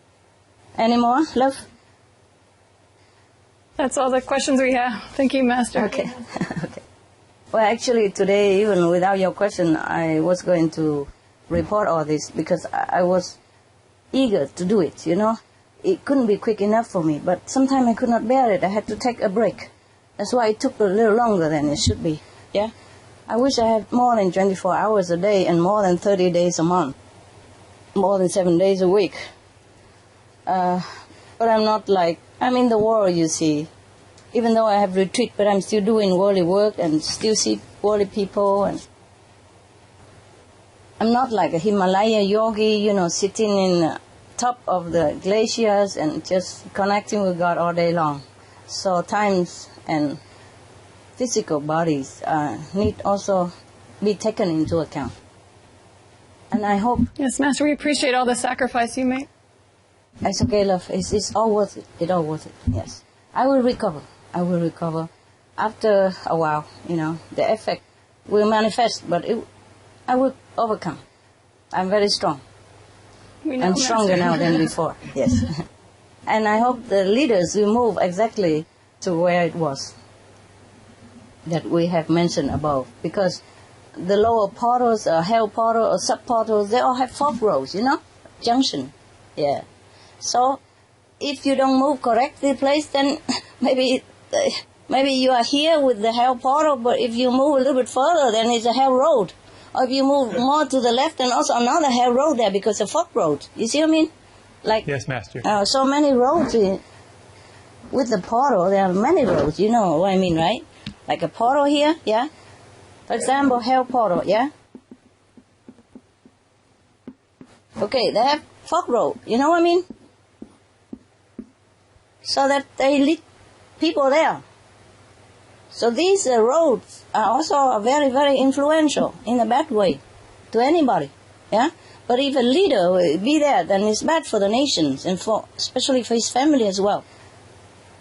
Any more, love? That's all the questions we have. Thank you, Master. Okay. Okay. Well, actually, today, even without your question, I was going to report all this because I was eager to do it, It couldn't be quick enough for me, but sometimes I could not bear it. I had to take a break. That's why it took a little longer than it should be. Yeah? I wish I had more than 24 hours a day and more than 30 days a month. More than 7 days a week. But I'm not I'm in the world, you see. Even though I have retreat, but I'm still doing worldly work and still see worldly people. And I'm not like a Himalaya yogi, sitting in the top of the glaciers and just connecting with God all day long. So times and physical bodies need also be taken into account. And I hope... Yes, Master, we appreciate all the sacrifice you make. It's okay, love. It's all worth it. It's all worth it, yes. I will recover. After a while, the effect will manifest, but I will overcome. I'm very strong. I'm stronger now than before, yes. And I hope the leaders will move exactly to where it was that we have mentioned above, because the lower portals, hell portal or sub portals, they all have fork roads, junction. Yeah. So if you don't move correctly placed, then maybe you are here with the hell portal, but if you move a little bit further, then it's a hell road. Or if you move more to the left, then also another hell road there because it's a fork road. You see what I mean? Yes, Master. So many roads with the portal. There are many roads. You know what I mean, right? Like a portal here, yeah? For example, hell portal, yeah? Okay, they have fork road. You know what I mean? So that they lead people there. So these roads are also very, very influential in a bad way to anybody, yeah? But if a leader will be there, then it's bad for the nations and especially for his family as well.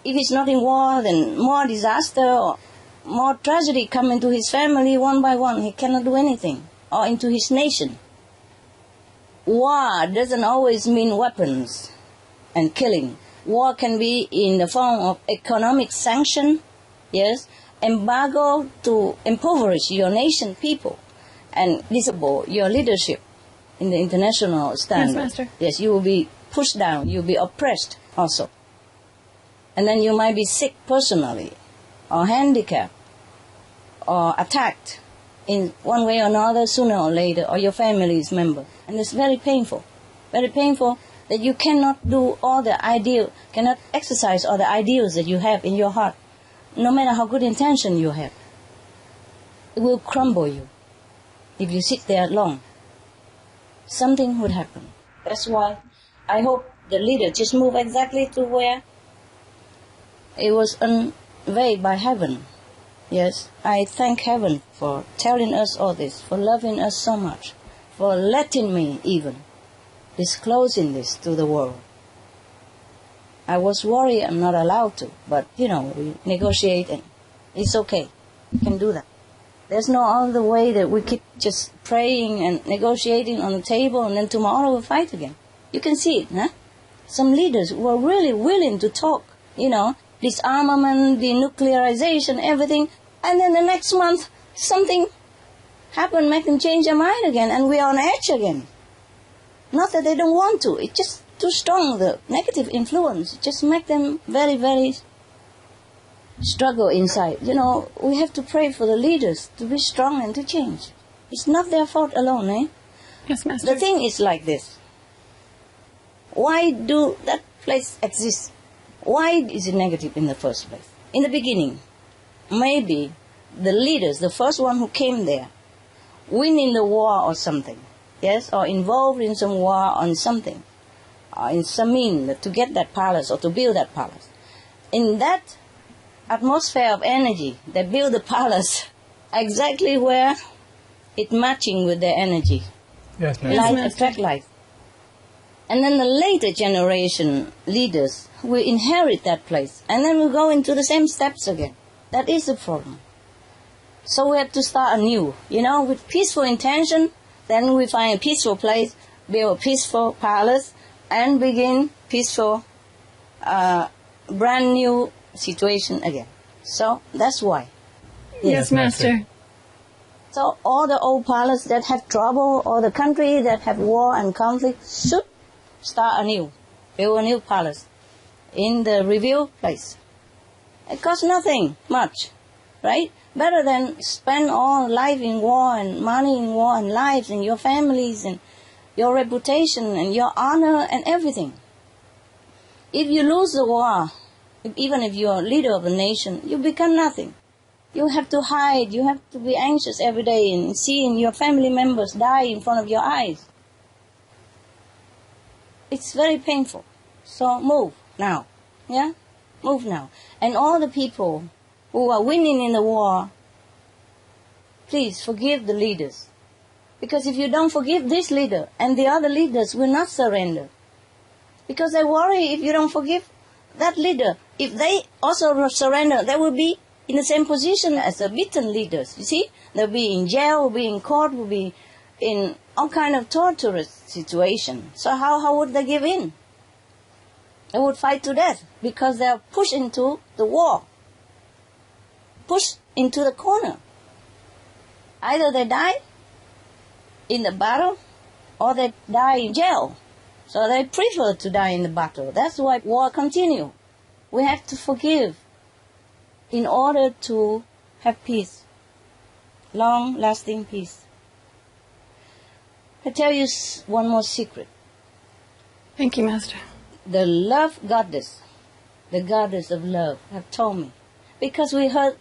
If he's not in war, then more disaster or more tragedy come into his family one by one. He cannot do anything. Or into his nation. War doesn't always mean weapons and killing. War can be in the form of economic sanction, yes, embargo to impoverish your nation people and disable your leadership in the international standard. Yes, Master. Yes, you will be pushed down, you will be oppressed also. And then you might be sick personally, or handicapped, or attacked in one way or another sooner or later, or your family's member. And it's very painful that you cannot do all the ideal, cannot exercise all the ideals that you have in your heart, no matter how good intention you have. It will crumble you if you sit there long. Something would happen. That's why I hope the leader just move exactly to where it was unveiled by heaven. Yes, I thank heaven for telling us all this, for loving us so much, for letting me even disclosing this to the world. I was worried I'm not allowed to, but we negotiate and it's okay. We can do that. There's no other way that we keep just praying and negotiating on the table and then tomorrow we'll fight again. You can see it, huh? Some leaders were really willing to talk, disarmament, denuclearization, everything, and then the next month something happened, make them change their mind again, and we're on edge again. Not that they don't want to, it's just too strong, the negative influence, just make them very, very struggle inside. We have to pray for the leaders to be strong and to change. It's not their fault alone, eh? Yes, Master. The thing is like this. Why do that place exist? Why is it negative in the first place? In the beginning, maybe the leaders, the first one who came there, winning the war or something, yes, or involved in some war on something, or in some means to get that palace or to build that palace. In that atmosphere of energy, they build the palace exactly where it matching with their energy. Yes, Master. Light attract light. And then the later generation leaders will inherit that place. And then we'll go into the same steps again. That is the problem. So we have to start anew. With peaceful intention, then we find a peaceful place, build a peaceful palace, and begin peaceful, brand new situation again. So that's why. Yes, Master. So all the old palaces that have trouble, or the country that have war and conflict, should start anew, build a new palace in the revealed place. It costs nothing much, right? Better than spend all life in war and money in war and lives and your families and your reputation and your honor and everything. If you lose the war, even if you are leader of a nation, you become nothing. You have to hide, you have to be anxious every day and seeing your family members die in front of your eyes. It's very painful. So move now. Yeah? Move now. And all the people who are winning in the war, please forgive the leaders. Because if you don't forgive this leader, and the other leaders will not surrender. Because they worry if you don't forgive that leader. If they also surrender, they will be in the same position as the beaten leaders. You see? They'll be in jail, will be in court, will be in all kind of torturous situation. So how would they give in? They would fight to death because they are pushed into the war, pushed into the corner. Either they die in the battle or they die in jail. So they prefer to die in the battle. That's why war continues. We have to forgive in order to have peace, long-lasting peace. I tell you one more secret. Thank you, Master. The love goddess, the goddess of love, have told me. Because we heard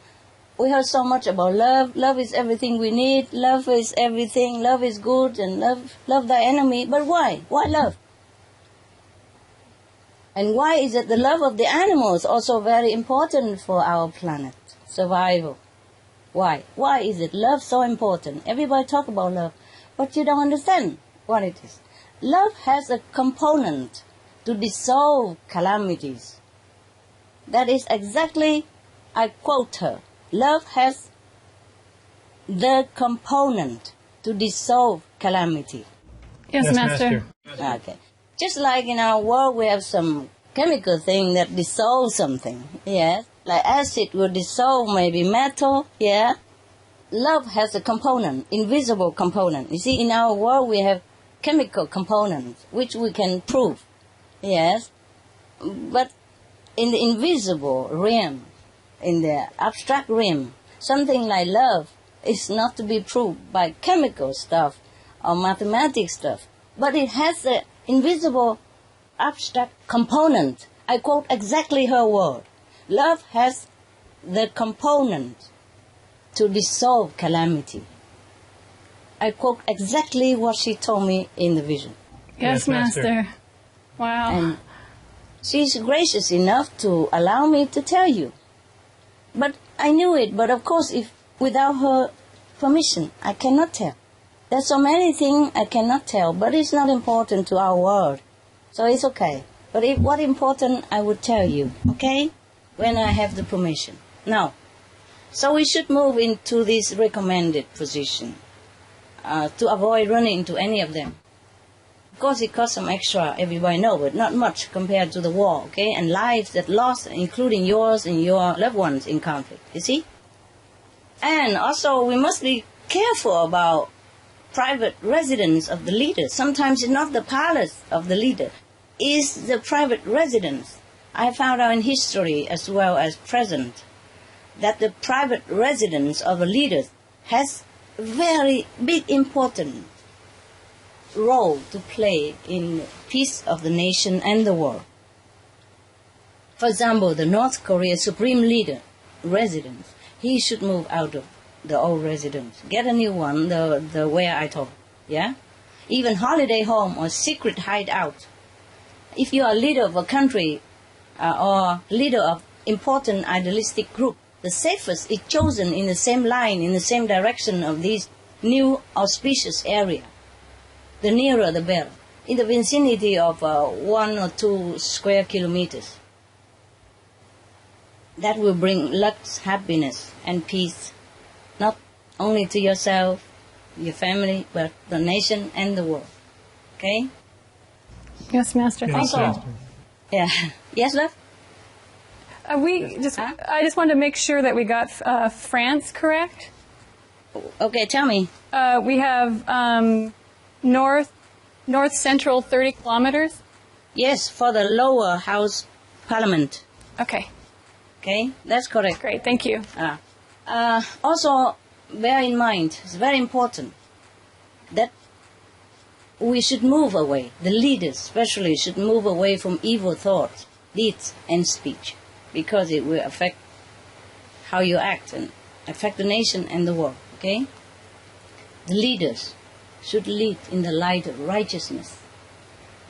so much about love. Love is everything we need. Love is everything. Love is good, and love thy enemy. But why? Why love? And why is it the love of the animals also very important for our planet survival? Why? Why is it love so important? Everybody talk about love, but you don't understand what it is. Love has a component to dissolve calamities. That is exactly, I quote her, love has the component to dissolve calamity. Yes, Master. Okay. Just like in our world we have some chemical thing that dissolves something, yes? Like acid will dissolve maybe metal, yeah? Love has a component, invisible component. You see, in our world we have chemical components, which we can prove, yes? But in the invisible realm, in the abstract realm, something like love is not to be proved by chemical stuff or mathematics stuff, but it has an invisible abstract component. I quote exactly her word. Love has the component to dissolve calamity. I quote exactly what she told me in the vision. Yes, Master. Wow. And she's gracious enough to allow me to tell you. But I knew it, but of course, if without her permission, I cannot tell. There's so many things I cannot tell, but it's not important to our world. So it's okay. But if what important, I would tell you, okay? When I have the permission. Now, so we should move into this recommended position to avoid running into any of them. Of course, it costs some extra, everybody knows, but not much compared to the war, okay? And lives that lost, including yours and your loved ones in conflict, you see? And also, we must be careful about private residence of the leader. Sometimes it's not the palace of the leader. It's the private residence. I found out in history as well as present that the private residence of a leader has very big important role to play in peace of the nation and the world. For example, the North Korea supreme leader residence, he should move out of the old residence, get a new one, the where I told, yeah? Even holiday home or secret hideout. If you are leader of a country or leader of important idealistic group, the safest is chosen in the same line, in the same direction of this new auspicious area. The nearer the better, in the vicinity of 1 or 2 square kilometers. That will bring luck, happiness, and peace, not only to yourself, your family, but the nation and the world. Okay? Yes, Master. Thank you. Yeah. Yes, love? I just wanted to make sure that we got France correct. Okay, tell me. We have north central 30 kilometers. Yes, for the lower house parliament. Okay. Okay, that's correct. Great, thank you. Also, bear in mind, it's very important that we should move away, the leaders especially should move away from evil thoughts, deeds, and speech, because it will affect how you act and affect the nation and the world, okay? The leaders should lead in the light of righteousness,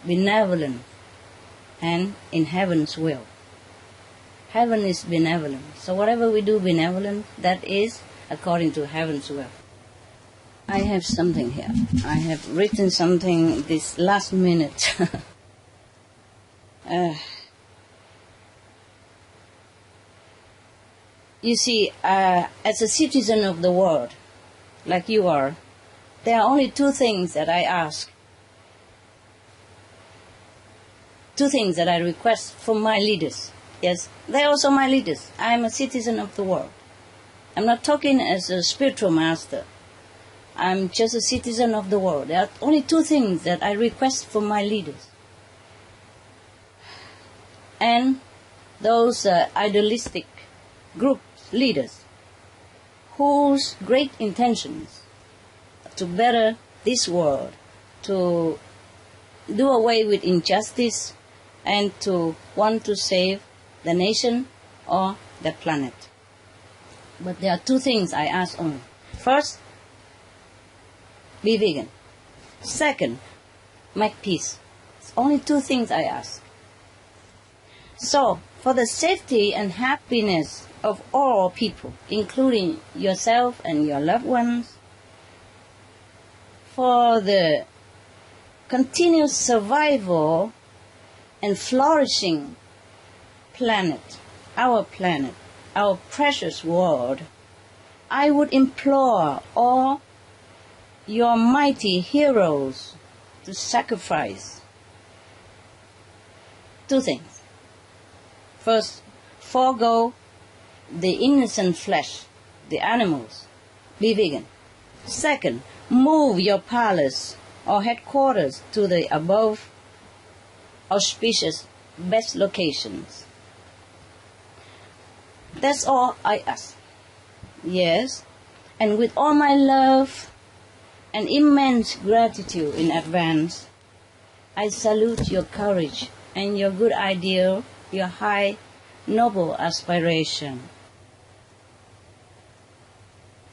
benevolence, and in heaven's will. Heaven is benevolent, so whatever we do benevolent, that is according to heaven's will. I have something here. I have written something this last minute. You see, as a citizen of the world, like you are, there are only 2 things that I ask. 2 things that I request from my leaders. Yes, they're also my leaders. I am a citizen of the world. I'm not talking as a spiritual master. I'm just a citizen of the world. There are only 2 things that I request from my leaders. And those idealistic group leaders whose great intentions to better this world, to do away with injustice, and to want to save the nation or the planet. But there are 2 things I ask only. First, be vegan. Second, make peace. It's only 2 things I ask. So, for the safety and happiness of all people, including yourself and your loved ones, for the continuous survival and flourishing planet, our precious world, I would implore all your mighty heroes to sacrifice 2 things. First, forego the innocent flesh, the animals. Be vegan. Second, move your palace or headquarters to the above auspicious best locations. That's all I ask. Yes, and with all my love and immense gratitude in advance, I salute your courage and your good ideal, your high, noble aspiration.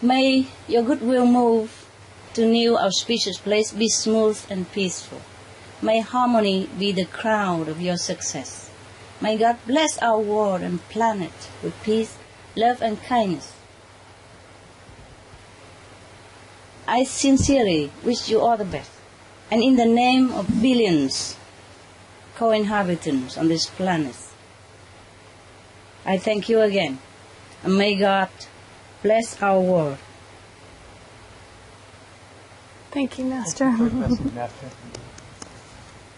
May your goodwill move to new auspicious place be smooth and peaceful. May harmony be the crown of your success. May God bless our world and planet with peace, love, and kindness. I sincerely wish you all the best. And in the name of billions co-inhabitants on this planet, I thank you again. And may God bless our world. Thank you, Master.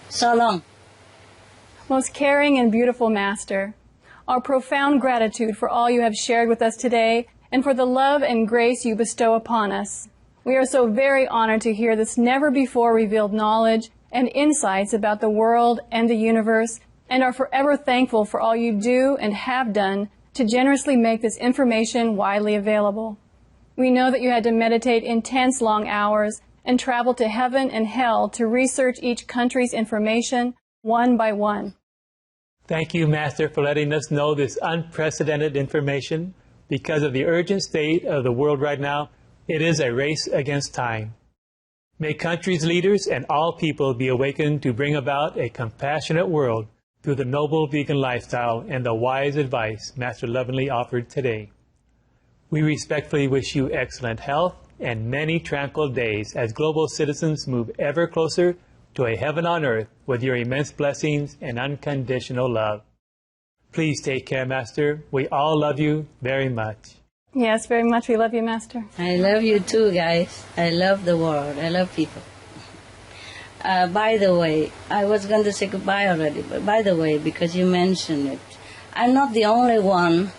So long. Most caring and beautiful Master, our profound gratitude for all you have shared with us today and for the love and grace you bestow upon us. We are so very honored to hear this never-before revealed knowledge and insights about the world and the universe, and are forever thankful for all you do and have done to generously make this information widely available. We know that you had to meditate intense long hours and travel to heaven and hell to research each country's information one by one. Thank you, Master, for letting us know this unprecedented information. Because of the urgent state of the world right now, it is a race against time. May countries' leaders and all people be awakened to bring about a compassionate world through the noble vegan lifestyle and the wise advice Master lovingly offered today. We respectfully wish you excellent health and many tranquil days as global citizens move ever closer to a heaven on earth with your immense blessings and unconditional love. Please take care, Master. We all love you very much. Yes, very much. We love you, Master. I love you too, guys. I love the world. I love people. By the way, I was going to say goodbye already, but by the way, because you mentioned it, I'm not the only one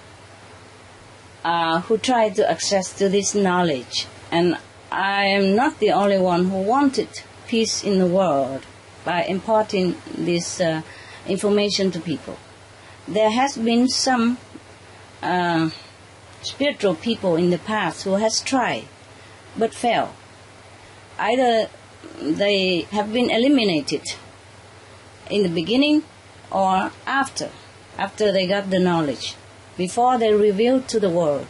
who tried to access to this knowledge. And I am not the only one who wanted peace in the world by imparting this information to people. There has been some spiritual people in the past who has tried but failed. Either they have been eliminated in the beginning or after they got the knowledge. Before they revealed to the world,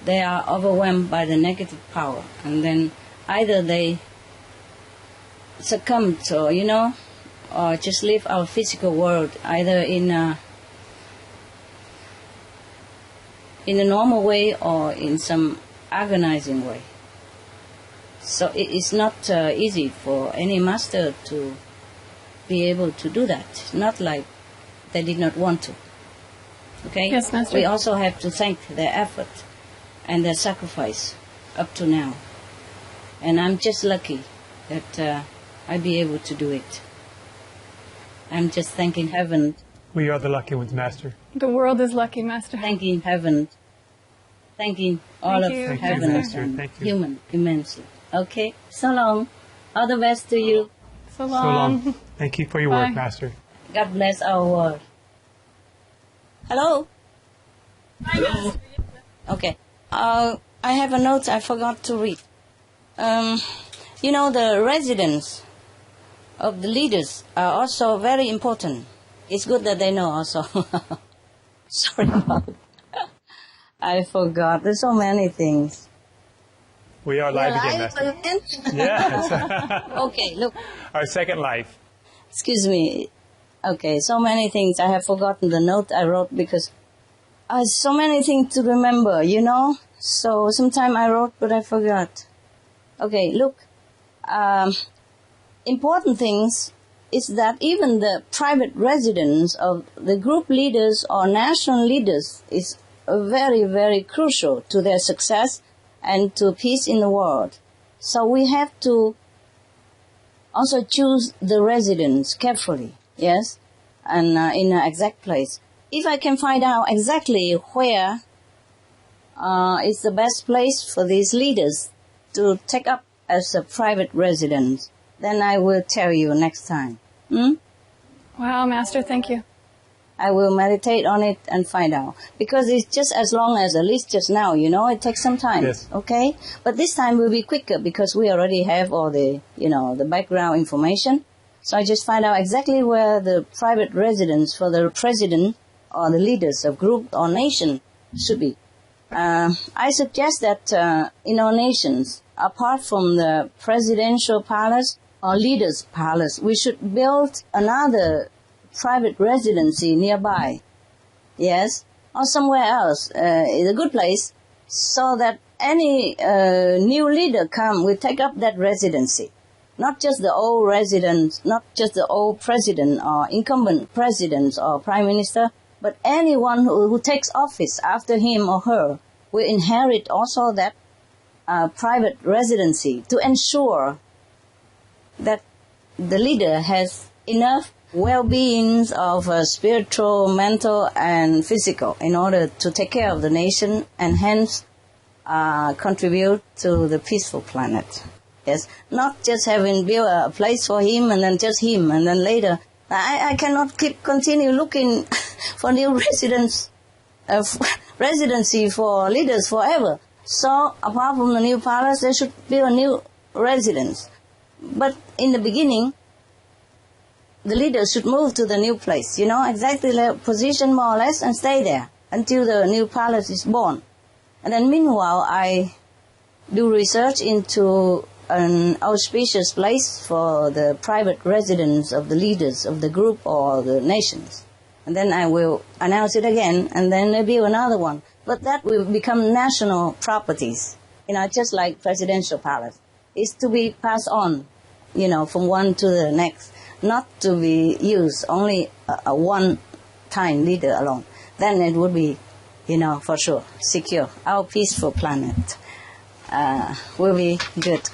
they are overwhelmed by the negative power, and then either they succumb to, or just leave our physical world either in a normal way or in some agonizing way. So it is not easy for any master to be able to do that. It's not like they did not want to. Okay? Yes, Master. We also have to thank their effort and their sacrifice up to now. And I'm just lucky that I be able to do it. I'm just thanking heaven. We are the lucky ones, Master. The world is lucky, Master. Thanking heaven. Thanking all Thank of you. heaven Master. and Thank you. human immensely. Okay? So long. All the best to you. So So long. long. Thank you for your Bye. work, Master. God bless our world. Hello? Hello. Okay. I have a note I forgot to read. The residents of the leaders are also very important. It's good that they know also. Sorry about it. I forgot. There's so many things. We are live again, Live Master. again? Yes. Okay, look. Our second life. Excuse me. Okay, so many things. I have forgotten the note I wrote because so many things to remember, So sometime I wrote, but I forgot. Okay, look. Important things is that even the private residence of the group leaders or national leaders is very, very crucial to their success and to peace in the world. So we have to also choose the residence carefully, yes, and in an exact place. If I can find out exactly where is the best place for these leaders to take up as a private residence, then I will tell you next time. Wow, Master, thank you. I will meditate on it and find out. Because it's just as long as at least just now, it takes some time. Yes. Okay? But this time will be quicker because we already have all the, the background information. So I just find out exactly where the private residence for the president or the leaders of group or nation should be. I suggest that in our nations, apart from the presidential palace or leaders' palace, we should build another private residency nearby. Yes, or somewhere else, is a good place, so that any new leader will take up that residency. Not just the old residents, not just the old president or incumbent presidents or prime minister, but anyone who takes office after him or her will inherit also that private residency to ensure that the leader has enough well-being of spiritual, mental, and physical in order to take care of the nation and hence contribute to the peaceful planet. Yes, not just having built a place for him and then just him, and then later I cannot continue looking for new residency for leaders forever. So apart from the new palace, there should be a new residence. But in the beginning, the leaders should move to the new place, exactly their position more or less, and stay there until the new palace is born. And then meanwhile, I do research into an auspicious place for the private residence of the leaders of the group or the nations. And then I will announce it again, and then there will be another one. But that will become national properties, just like presidential palace. It's to be passed on, from one to the next, not to be used only a one-time leader alone. Then it would be, for sure, secure. Our peaceful planet will be good.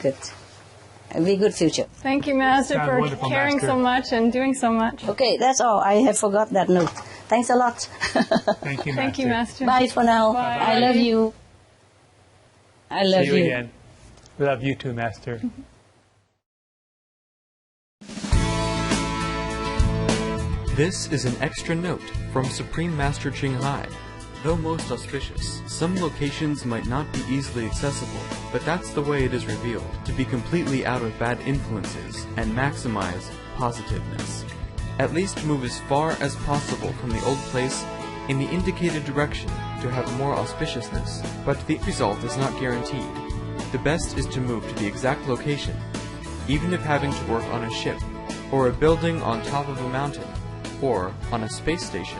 It'll be a good future. Thank you, Master, for caring so much and doing so much. Okay, that's all. I have forgot that note. Thanks a lot. Thank you, Master. Thank you, Master. Bye for now. Bye. I love you. I love See you again. We love you too, Master. This is an extra note from Supreme Master Chinghai. Though most auspicious, some locations might not be easily accessible, but that's the way it is revealed, to be completely out of bad influences and maximize positiveness. At least move as far as possible from the old place in the indicated direction to have more auspiciousness, but the result is not guaranteed. The best is to move to the exact location, even if having to work on a ship, or a building on top of a mountain, or on a space station.